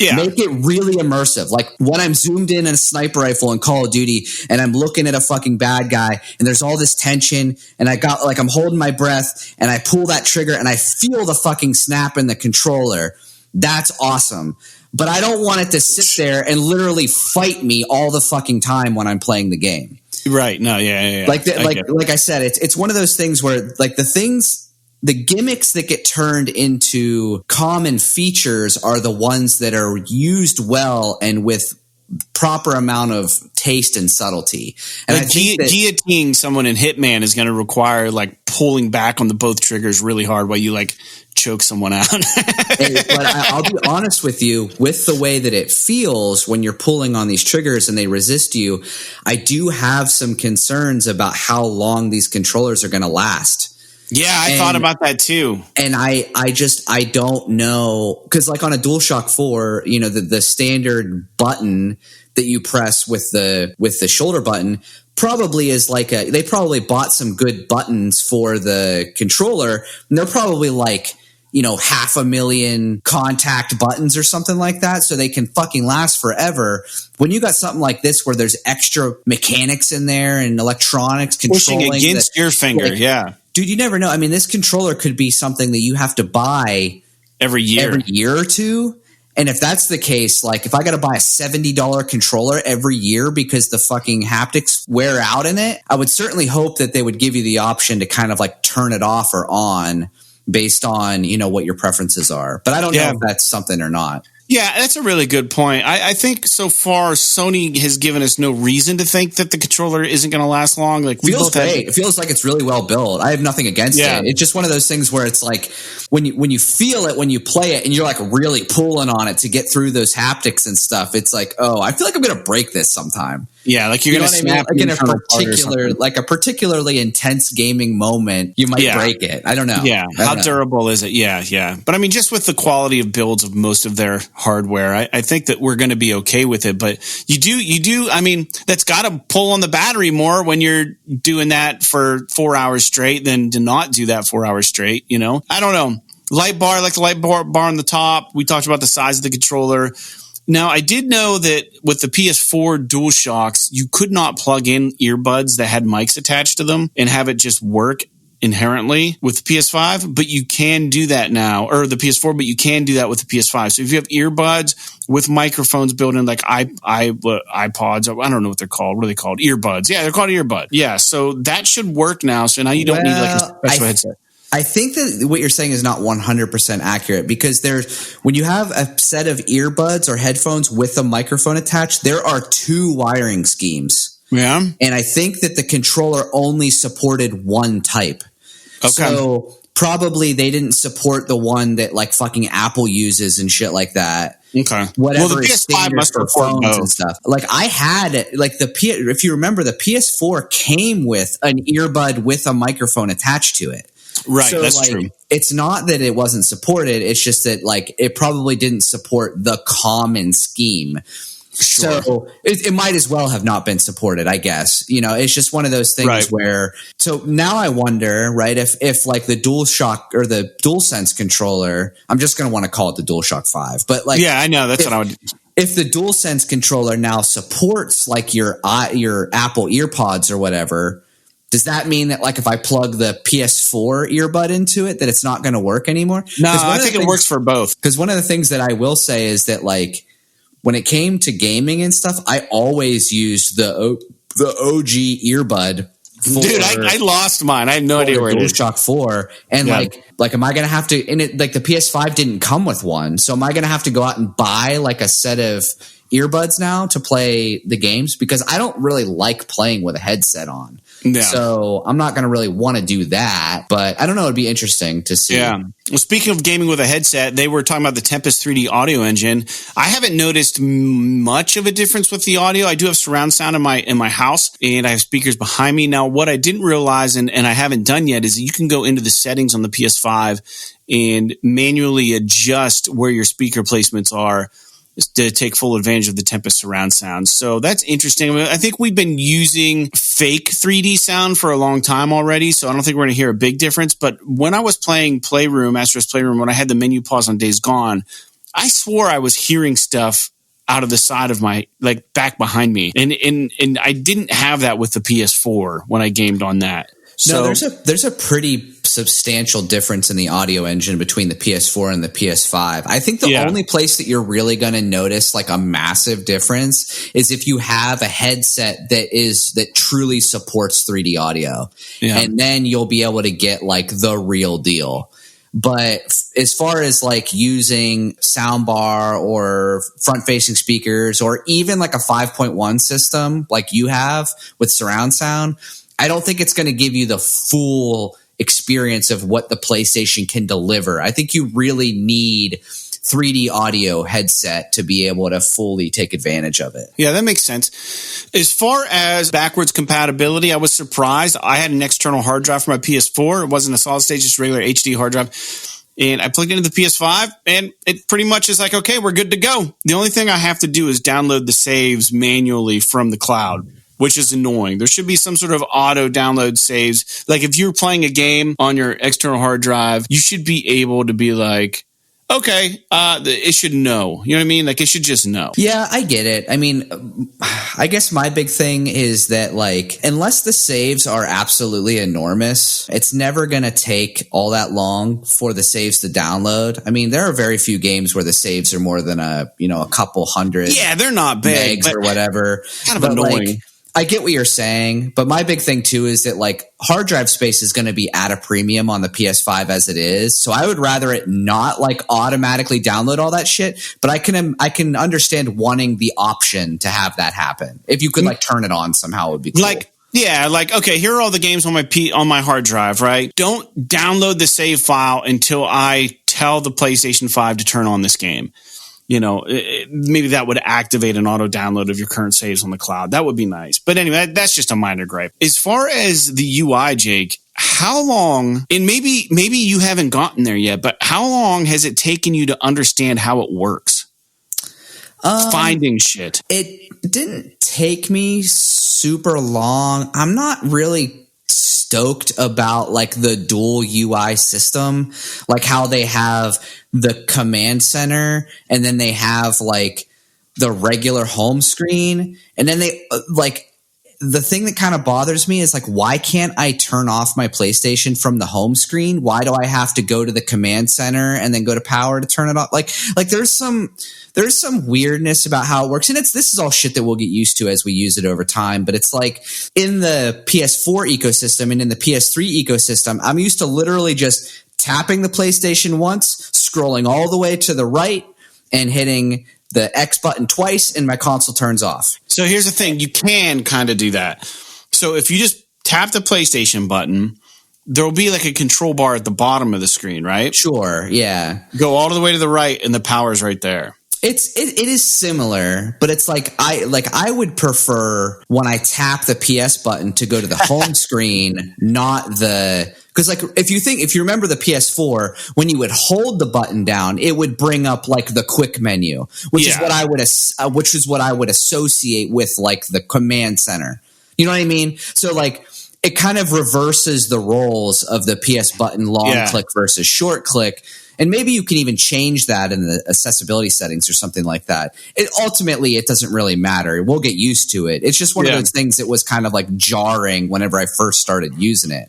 Yeah. Make it really immersive. Like when I'm zoomed in a sniper rifle in Call of Duty and I'm looking at a fucking bad guy and there's all this tension and I'm holding my breath and I pull that trigger and I feel the fucking snap in the controller. That's awesome. But I don't want it to sit there and literally fight me all the fucking time when I'm playing the game. Right. No, yeah. Like I said, it's one of those things where like the gimmicks that get turned into common features are the ones that are used well and with proper amount of taste and subtlety. And like guillotining someone in Hitman is going to require like pulling back on the both triggers really hard while you like choke someone out. But I'll be honest with you, with the way that it feels when you're pulling on these triggers and they resist you, I do have some concerns about how long these controllers are going to last. Yeah, I thought about that too. And I don't know, because like on a DualShock 4, you know, the standard button that you press with the shoulder button probably is like they probably bought some good buttons for the controller, and they're probably like, you know, 500,000 contact buttons or something like that, so they can fucking last forever. When you got something like this where there's extra mechanics in there and electronics controlling pushing against your finger, like, dude, you never know. I mean, this controller could be something that you have to buy every year or two. And if that's the case, like if I got to buy a $70 controller every year because the fucking haptics wear out in it, I would certainly hope that they would give you the option to kind of like turn it off or on based on, you know, what your preferences are. But I don't know if that's something or not. Yeah, that's a really good point. I think so far Sony has given us no reason to think that the controller isn't going to last long. Like, feels great. It feels like it's really well built. I have nothing against it. It's just one of those things where it's like when you feel it when you play it and you're like really pulling on it to get through those haptics and stuff. It's like, oh, I feel like I'm going to break this sometime. Yeah, like you're You know going to what I mean? snap Like in a internal part or particular, something. like a particularly intense gaming moment, you might break it. I don't know. Yeah. I How don't know. durable is it? Yeah, yeah. But I mean, just with the quality of builds of most of their hardware, I think that we're going to be okay with it. But you do, I mean, that's got to pull on the battery more when you're doing that for 4 hours straight than to not do that 4 hours straight, you know? I don't know. Light bar, I like the light bar on the top. We talked about the size of the controller. Now, I did know that with the PS4 DualShocks, you could not plug in earbuds that had mics attached to them and have it just work inherently with the PS5, but you can do that now, or the PS4, but you can do that with the PS5. So if you have earbuds with microphones built in, like iPods, I don't know what they're called. What are they called? Earbuds. Yeah, they're called earbuds. Yeah, so that should work now. So now you don't need like a special headset. I think that what you're saying is not 100% accurate, because when you have a set of earbuds or headphones with a microphone attached, there are two wiring schemes. Yeah. And I think that the controller only supported one type. Okay. So probably they didn't support the one that like fucking Apple uses and shit like that. Okay. Whatever the PS5 must for support phones both. and stuff. Like I had like if you remember, the PS4 came with an earbud with a microphone attached to it. Right, so, that's like, true. It's not that it wasn't supported. It's just that like it probably didn't support the common scheme. Sure. So it might as well have not been supported, I guess. You know, it's just one of those things where. So now I wonder, right, if like the DualShock or the DualSense controller, I'm just going to want to call it the DualShock 5, but like, yeah, I know that's what I would. If the DualSense controller now supports like your Apple EarPods or whatever. Does that mean that, like, if I plug the PS4 earbud into it, that it's not going to work anymor? No, I think it works for both. Because one of the things that I will say is that, like, when it came to gaming and stuff, I always used the OG earbud. Dude, I lost mine. I had no idea where it is. DualShock 4. And, like, am I going to have to – and it like the PS5 didn't come with one. So am I going to have to go out and buy, like, a set of earbuds now to play the games? Because I don't really like playing with a headset on. Yeah. So I'm not going to really want to do that, but I don't know. It'd be interesting to see. Yeah. Well, speaking of gaming with a headset, they were talking about the Tempest 3D audio engine. I haven't noticed much of a difference with the audio. I do have surround sound in my house, and I have speakers behind me. Now, what I didn't realize, and I haven't done yet, is that you can go into the settings on the PS5 and manually adjust where your speaker placements are to take full advantage of the Tempest surround sound. So that's interesting. I mean, I think we've been using fake 3D sound for a long time already, so I don't think we're going to hear a big difference. But when I was playing Astro's Playroom, when I had the menu pause on Days Gone, I swore I was hearing stuff out of the side of my, like, back behind me. And I didn't have that with the PS4 when I gamed on that. So no, there's a pretty substantial difference in the audio engine between the PS4 and the PS5. I think the only place that you're really going to notice like a massive difference is if you have a headset that truly supports 3D audio. Yeah. And then you'll be able to get like the real deal. But as far as like using soundbar or front-facing speakers or even like a 5.1 system like you have with surround sound, I don't think it's going to give you the full experience of what the PlayStation can deliver. I think you really need 3D audio headset to be able to fully take advantage of it. Yeah, that makes sense. As far as backwards compatibility, I was surprised. I had an external hard drive for my PS4. It wasn't a solid state, just a regular HD hard drive. And I plugged it into the PS5, and it pretty much is like, okay, we're good to go. The only thing I have to do is download the saves manually from the cloud, which is annoying. There should be some sort of auto download saves. Like if you're playing a game on your external hard drive, you should be able to be like, okay, it should know. You know what I mean? Like it should just know. Yeah, I get it. I mean, I guess my big thing is that like, unless the saves are absolutely enormous, it's never going to take all that long for the saves to download. I mean, there are very few games where the saves are more than a couple hundred. Yeah, they're not big megs or whatever. Kind of annoying. Like, I get what you're saying, but my big thing too is that like hard drive space is going to be at a premium on the PS5 as it is. So I would rather it not like automatically download all that shit, but I can understand wanting the option to have that happen. If you could like turn it on somehow, it would be cool. Like, okay, here are all the games on my hard drive, right? Don't download the save file until I tell the PlayStation 5 to turn on this game. maybe that would activate an auto download of your current saves on the cloud. That would be nice. But anyway, that's just a minor gripe. As far as the UI, Jake, how long, and maybe you haven't gotten there yet, but how long has it taken you to understand how it works? Finding shit. It didn't take me super long. I'm not really stoked about like the dual UI system, like how they have the command center and then they have like the regular home screen, and then they like the thing that kind of bothers me is like, why can't I turn off my PlayStation from the home screen? Why do I have to go to the command center and then go to power to turn it off? Like there's some weirdness about how it works. And this is all shit that we'll get used to as we use it over time. But it's like in the PS4 ecosystem and in the PS3 ecosystem, I'm used to literally just tapping the PlayStation once, scrolling all the way to the right and hitting the X button twice, and my console turns off. So here's the thing. You can kind of do that. So if you just tap the PlayStation button, there'll be like a control bar at the bottom of the screen, right? Sure, yeah. Go all the way to the right, and the power's right there. It is similar, but it's like I would prefer when I tap the PS button to go to the home screen, not the, because like if you remember the PS4, when you would hold the button down, it would bring up like the quick menu, which is what I would associate with like the command center. You know what I mean? So like it kind of reverses the roles of the PS button long click versus short click. And maybe you can even change that in the accessibility settings or something like that. Ultimately, it doesn't really matter. We'll get used to it. It's just one of those things that was kind of like jarring whenever I first started using it.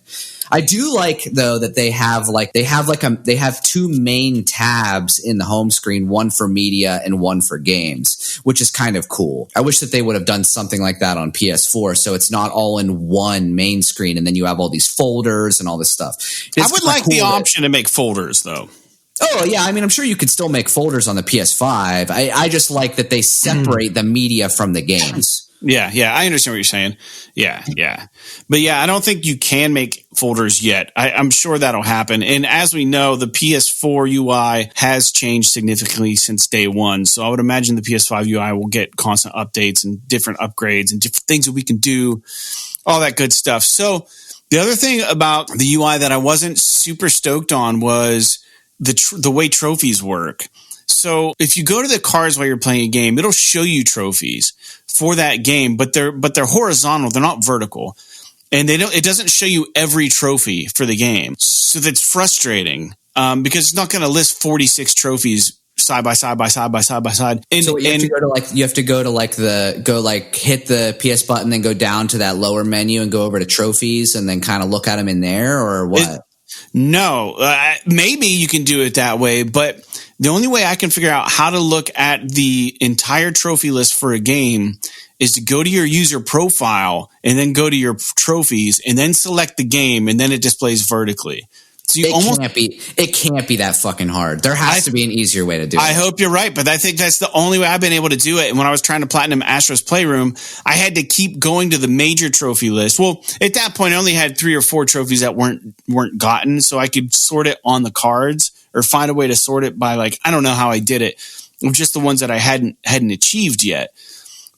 I do like though that they have two main tabs in the home screen, one for media and one for games, which is kind of cool. I wish that they would have done something like that on PS4, so it's not all in one main screen and then you have all these folders and all this stuff. I would like the option to make folders though. Oh, yeah. I mean, I'm sure you could still make folders on the PS5. I just like that they separate the media from the games. Yeah. I understand what you're saying. Yeah. But yeah, I don't think you can make folders yet. I'm sure that'll happen. And as we know, the PS4 UI has changed significantly since day one. So I would imagine the PS5 UI will get constant updates and different upgrades and different things that we can do, all that good stuff. So the other thing about the UI that I wasn't super stoked on was the way trophies work. So if you go to the cards while you're playing a game, it'll show you trophies for that game, but they're horizontal. They're not vertical, and it doesn't show you every trophy for the game. So that's frustrating because it's not going to list 46 trophies side by side. And, so you have to go to hit the PS button, then go down to that lower menu and go over to trophies, and then kind of look at them in there, or what? No, maybe you can do it that way, but the only way I can figure out how to look at the entire trophy list for a game is to go to your user profile and then go to your trophies and then select the game, and then it displays vertically. So it can't be that fucking hard. There has to be an easier way to do it. I hope you're right, but I think that's the only way I've been able to do it. And when I was trying to platinum Astro's Playroom, I had to keep going to the major trophy list. Well, at that point, I only had 3 or 4 trophies that weren't gotten, so I could sort it on the cards or find a way to sort it by I don't know how I did it, just the ones that I hadn't achieved yet.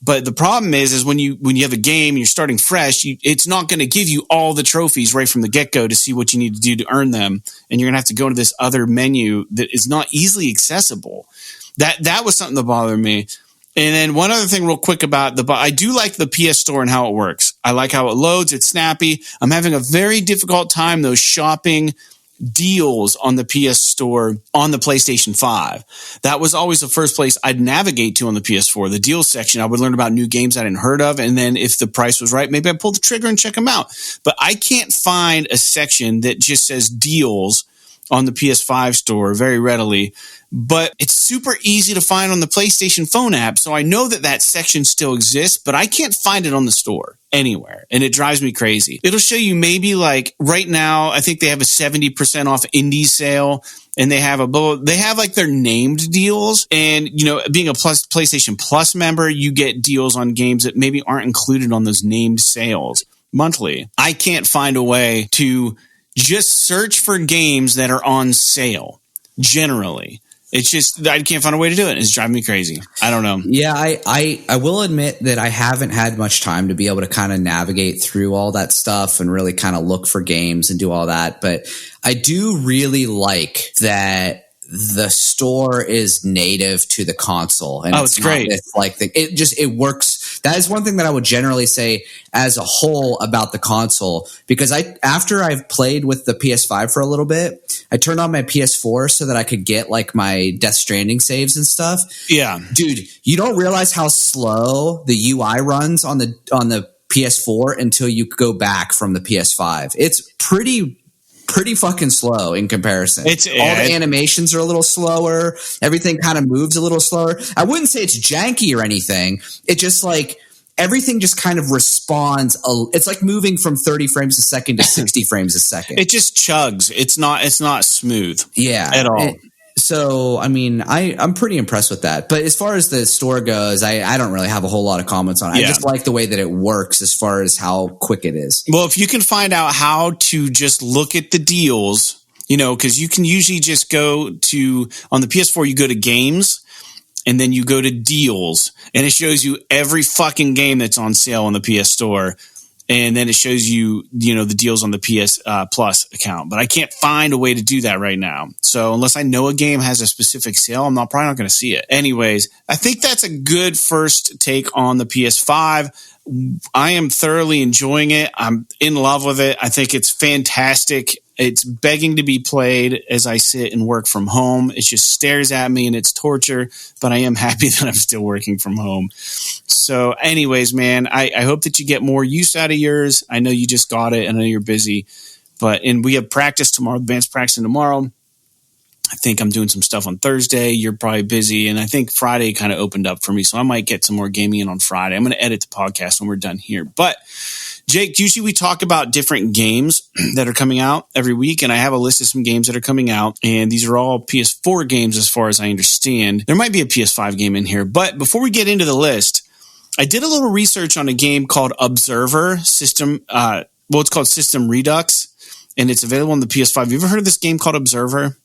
But the problem is when you have a game and you're starting fresh, it's not going to give you all the trophies right from the get-go to see what you need to do to earn them. And you're going to have to go to this other menu that is not easily accessible. That was something that bothered me. And then one other thing real quick about I do like the PS Store and how it works. I like how it loads. It's snappy. I'm having a very difficult time, though, shopping deals on the PS Store on the PlayStation 5. That was always the first place I'd navigate to on the PS4, the deals section. I would learn about new games I hadn't heard of, and then if the price was right, maybe I'd pull the trigger and check them out. But I can't find a section that just says deals on the PS5 store very readily. But it's super easy to find on the PlayStation phone app, so I know that section still exists, but I can't find it on the store anywhere, and it drives me crazy. It'll show you maybe right now, I think they have a 70% off indie sale, and they have their named deals. And, being a PlayStation Plus member, you get deals on games that maybe aren't included on those named sales monthly. I can't find a way to just search for games that are on sale generally. It's just, I can't find a way to do it. It's driving me crazy. I don't know. Yeah, I will admit that I haven't had much time to be able to kind of navigate through all that stuff and really kind of look for games and do all that. But I do really like that the store is native to the console. And it's great. It's like it works. That is one thing that I would generally say as a whole about the console, because after I've played with the PS5 for a little bit, I turned on my PS4 so that I could get like my Death Stranding saves and stuff. Yeah. Dude, you don't realize how slow the UI runs on the PS4 until you go back from the PS5. It's pretty fucking slow in comparison. All the animations are a little slower. Everything kind of moves a little slower. I wouldn't say it's janky or anything. It just like everything just kind of responds. It's like moving from 30 frames a second to 60 frames a second. It just chugs. It's not smooth. Yeah, at all. So, I mean, I'm pretty impressed with that. But as far as the store goes, I don't really have a whole lot of comments on it. Yeah. I just like the way that it works as far as how quick it is. Well, if you can find out how to just look at the deals, because you can usually just go to, on the PS4, you go to games and then you go to deals and it shows you every fucking game that's on sale on the PS Store. And then it shows you, the deals on the PS Plus account. But I can't find a way to do that right now. So unless I know a game has a specific sale, I'm probably not going to see it. Anyways, I think that's a good first take on the PS5. I am thoroughly enjoying it. I'm in love with it. I think it's fantastic. It's begging to be played as I sit and work from home. It just stares at me and it's torture, but I am happy that I'm still working from home. So anyways, man, I hope that you get more use out of yours. I know you just got it. I know you're busy, and we have practice tomorrow, advanced practicing tomorrow. I think I'm doing some stuff on Thursday. You're probably busy. And I think Friday kind of opened up for me. So I might get some more gaming in on Friday. I'm going to edit the podcast when we're done here. But Jake, usually we talk about different games that are coming out every week. And I have a list of some games that are coming out. And these are all PS4 games as far as I understand. There might be a PS5 game in here. But before we get into the list, I did a little research on a game called Observer System. It's called System Redux. And it's available on the PS5. Have you ever heard of this game called Observer?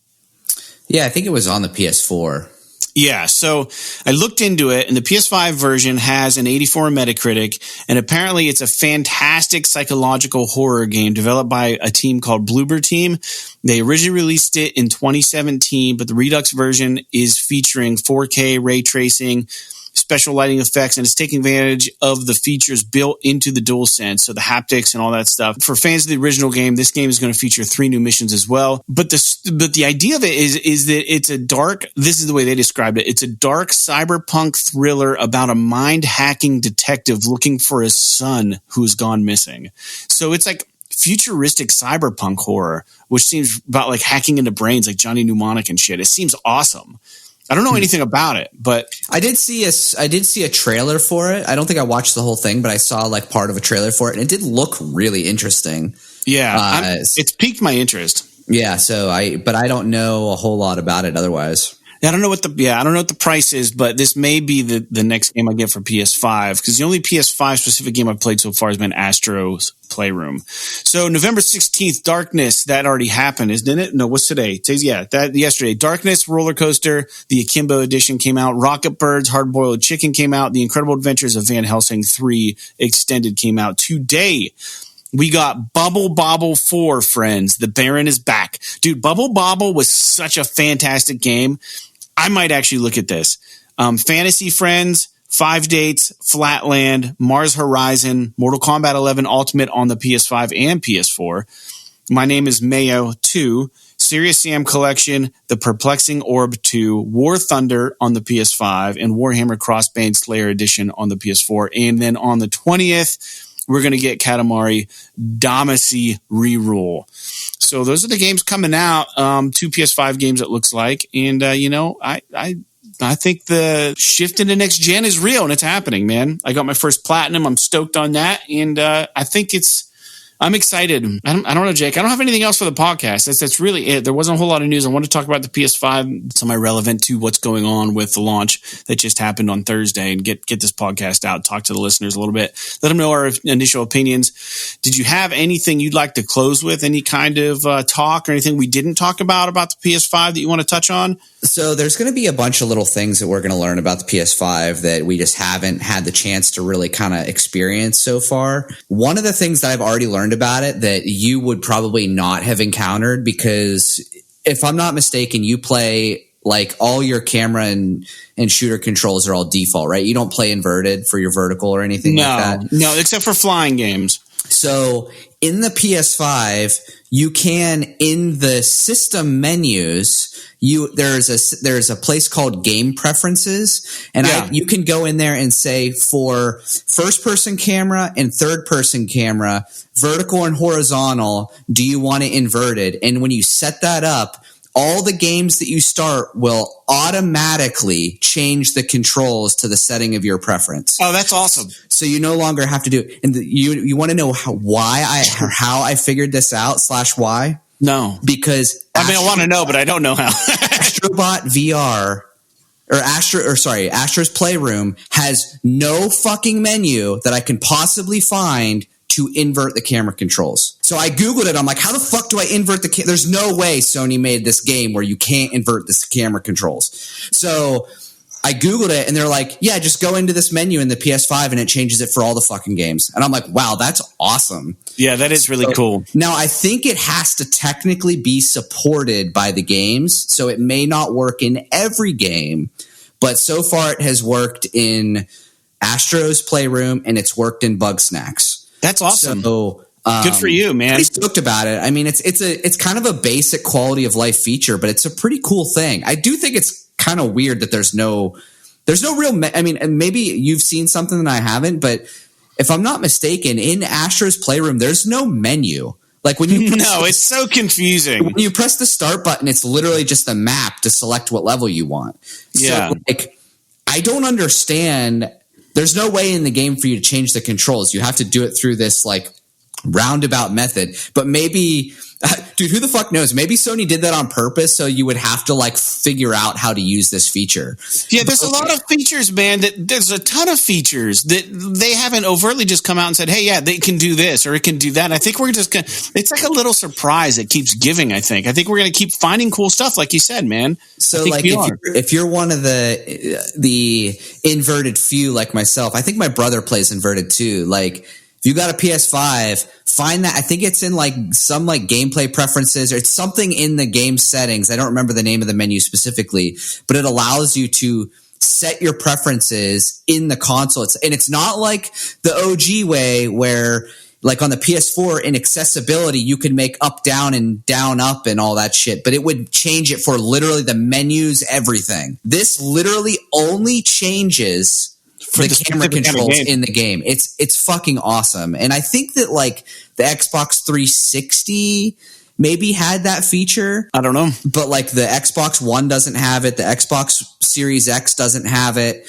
Yeah, I think it was on the PS4. Yeah, so I looked into it, and the PS5 version has an 84 Metacritic, and apparently it's a fantastic psychological horror game developed by a team called Bloober Team. They originally released it in 2017, but the Redux version is featuring 4K ray tracing, special lighting effects, and it's taking advantage of the features built into the DualSense, so the haptics and all that stuff. For fans of the original game, this game is going to feature 3 new missions as well. But the idea of it is that it's a dark, this is the way they described it, it's a dark cyberpunk thriller about a mind-hacking detective looking for his son who's gone missing. So it's like futuristic cyberpunk horror, which seems about like hacking into brains like Johnny Mnemonic and shit. It seems awesome. I don't know anything about it, but I did see a trailer for it. I don't think I watched the whole thing, but I saw like part of a trailer for it, and it did look really interesting. Yeah, it's piqued my interest. Yeah, but I don't know a whole lot about it otherwise. I don't know what the price is, but this may be the next game I get for PS5, because the only PS5 specific game I've played so far has been Astro's Playroom. So November 16th, Darkness, that already happened, isn't it? No, what's today? Yesterday. Darkness Roller Coaster, the Akimbo edition came out. Rocket Birds Hard Boiled Chicken came out. The Incredible Adventures of Van Helsing 3 Extended came out today. We got Bubble Bobble 4, friends. The Baron is back. Dude, Bubble Bobble was such a fantastic game. I might actually look at this. Fantasy Friends, 5 Dates, Flatland, Mars Horizon, Mortal Kombat 11 Ultimate on the PS5 and PS4. My Name is Mayo 2, Serious Sam Collection, The Perplexing Orb 2, War Thunder on the PS5, and Warhammer Crossbane Slayer Edition on the PS4. And then on the 20th, we're going to get Katamari Damacy Rerule. So those are the games coming out. 2 PS5 games, it looks like. And, I think the shift into next gen is real and it's happening, man. I got my first platinum. I'm stoked on that. And I think it's I'm excited. I don't know, Jake. I don't have anything else for the podcast. That's really it. There wasn't a whole lot of news. I want to talk about the PS5, semi-relevant to what's going on with the launch that just happened on Thursday, and get this podcast out, talk to the listeners a little bit, let them know our initial opinions. Did you have anything you'd like to close with? Any kind of talk or anything we didn't talk about the PS5 that you want to touch on? So there's going to be a bunch of little things that we're going to learn about the PS5 that we just haven't had the chance to really kind of experience so far. One of the things that I've already learned about it that you would probably not have encountered, because if I'm not mistaken, you play like all your camera and shooter controls are all default, right? You don't play inverted for your vertical or anything like that? No, except for flying games. So in the PS5, you can, in the system menus, there's a place called Game Preferences, and you can go in there and say, for first person camera and third person camera, vertical and horizontal, do you want it inverted? And when you set that up, all the games that you start will automatically change the controls to the setting of your preference. Oh, that's awesome. So you no longer have to do it. And you want to know how I figured this out / why? No. Because I want to know, but I don't know how. Astrobot VR Astro's Playroom has no fucking menu that I can possibly find to invert the camera controls. So I Googled it. I'm like, how the fuck do I invert the camera? There's no way Sony made this game where you can't invert the camera controls. So I Googled it, and they're like, yeah, just go into this menu in the PS5 and it changes it for all the fucking games. And I'm like, wow, that's awesome. Yeah, that is really cool. Now, I think it has to technically be supported by the games, so it may not work in every game, but so far it has worked in Astro's Playroom and it's worked in Bugsnax. That's awesome. So, good for you, man. Pretty stoked about it. I mean, it's kind of a basic quality of life feature, but it's a pretty cool thing. I do think it's kind of weird that there's no real. I mean, and maybe you've seen something that I haven't, but if I'm not mistaken, in Astro's Playroom, there's no menu. Like when you it's so confusing. When you press the start button, it's literally just a map to select what level you want. Yeah. So, like, I don't understand. There's no way in the game for you to change the controls. You have to do it through this like roundabout method. But maybe, dude, who the fuck knows? Maybe Sony did that on purpose so you would have to like figure out how to use this feature. Yeah, there's a lot of features, man. There's a ton of features that they haven't overtly just come out and said, hey, yeah, they can do this or it can do that. And I think we're just going to, it's like a little surprise it keeps giving, I think. I think we're going to keep finding cool stuff, like you said, man. So like if you're one of the inverted few like myself, I think my brother plays inverted too. Like if you got a PS5, find that. I think it's in like some like gameplay preferences, or it's something in the game settings. I don't remember the name of the menu specifically, but it allows you to set your preferences in the console. It's not like the OG way where like on the PS4 in accessibility, you can make up, down, and down, up and all that shit, but it would change it for literally the menus, everything. This literally only changes for the camera controls in the game. It's fucking awesome. And I think that like the Xbox 360 maybe had that feature. I don't know. But like the Xbox One doesn't have it. The Xbox Series X doesn't have it.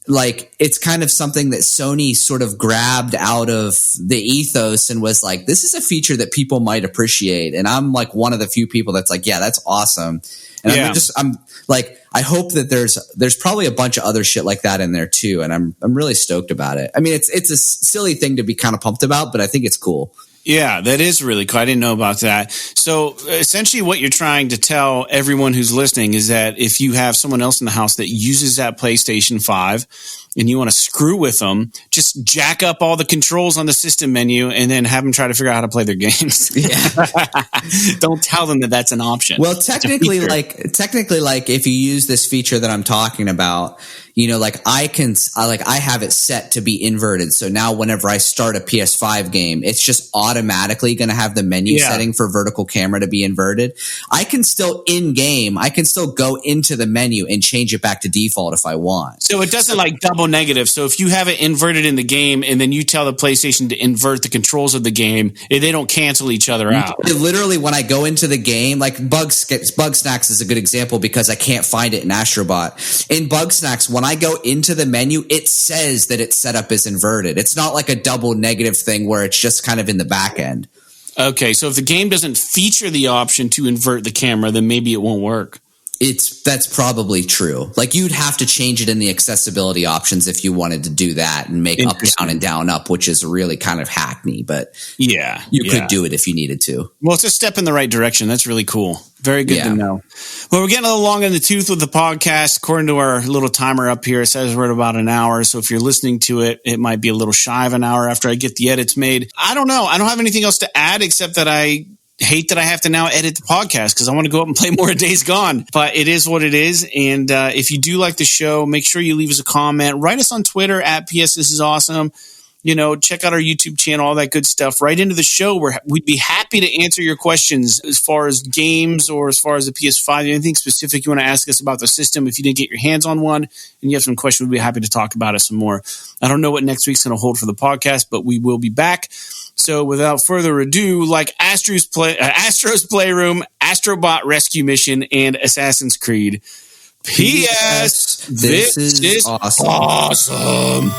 Like it's kind of something that Sony sort of grabbed out of the ethos and was like, this is a feature that people might appreciate. And I'm like one of the few people that's like, yeah, that's awesome. And I'm like, I hope that there's probably a bunch of other shit like that in there too. And I'm really stoked about it. I mean, it's a silly thing to be kind of pumped about, but I think it's cool. Yeah, that is really cool. I didn't know about that. So essentially what you're trying to tell everyone who's listening is that if you have someone else in the house that uses that PlayStation 5 and you want to screw with them, just jack up all the controls on the system menu and then have them try to figure out how to play their games. Yeah. Don't tell them that that's an option. Well, technically, if you use this feature that I'm talking about, you know, like I have it set to be inverted. So now whenever I start a PS5 game, it's just automatically going to have the menu setting for vertical camera to be inverted. I can still go into the menu and change it back to default if I want. So it doesn't like double double negative. So if you have it inverted in the game and then you tell the PlayStation to invert the controls of the game, they don't cancel each other out. Literally, when I go into the game, like Bugsnax is a good example because I can't find it in Astrobot. In Bugsnax, when I go into the menu, it says that its setup is inverted. It's not like a double negative thing where it's just kind of in the back end. Okay, so if the game doesn't feature the option to invert the camera, then maybe it won't work. That's probably true. Like you'd have to change it in the accessibility options if you wanted to do that and make up, down, and down, up, which is really kind of hackney, but you could do it if you needed to. Well, it's a step in the right direction. That's really cool. Very good to know. Well, we're getting a little long in the tooth with the podcast. According to our little timer up here, it says we're at about an hour. So if you're listening to it, it might be a little shy of an hour after I get the edits made. I don't know. I don't have anything else to add except that I hate that I have to now edit the podcast because I want to go up and play more of Days Gone. But it is what it is. And if you do like the show, make sure you leave us a comment. Write us on Twitter at PS This Is Awesome. You know, check out our YouTube channel, all that good stuff. Right into the show. We'd be happy to answer your questions as far as games or as far as the PS5. Anything specific you want to ask us about the system. If you didn't get your hands on one and you have some questions, we'd be happy to talk about it some more. I don't know what next week's going to hold for the podcast, but we will be back. So without further ado, like Astro's Playroom, Astrobot Rescue Mission, and Assassin's Creed, P.S. This is awesome.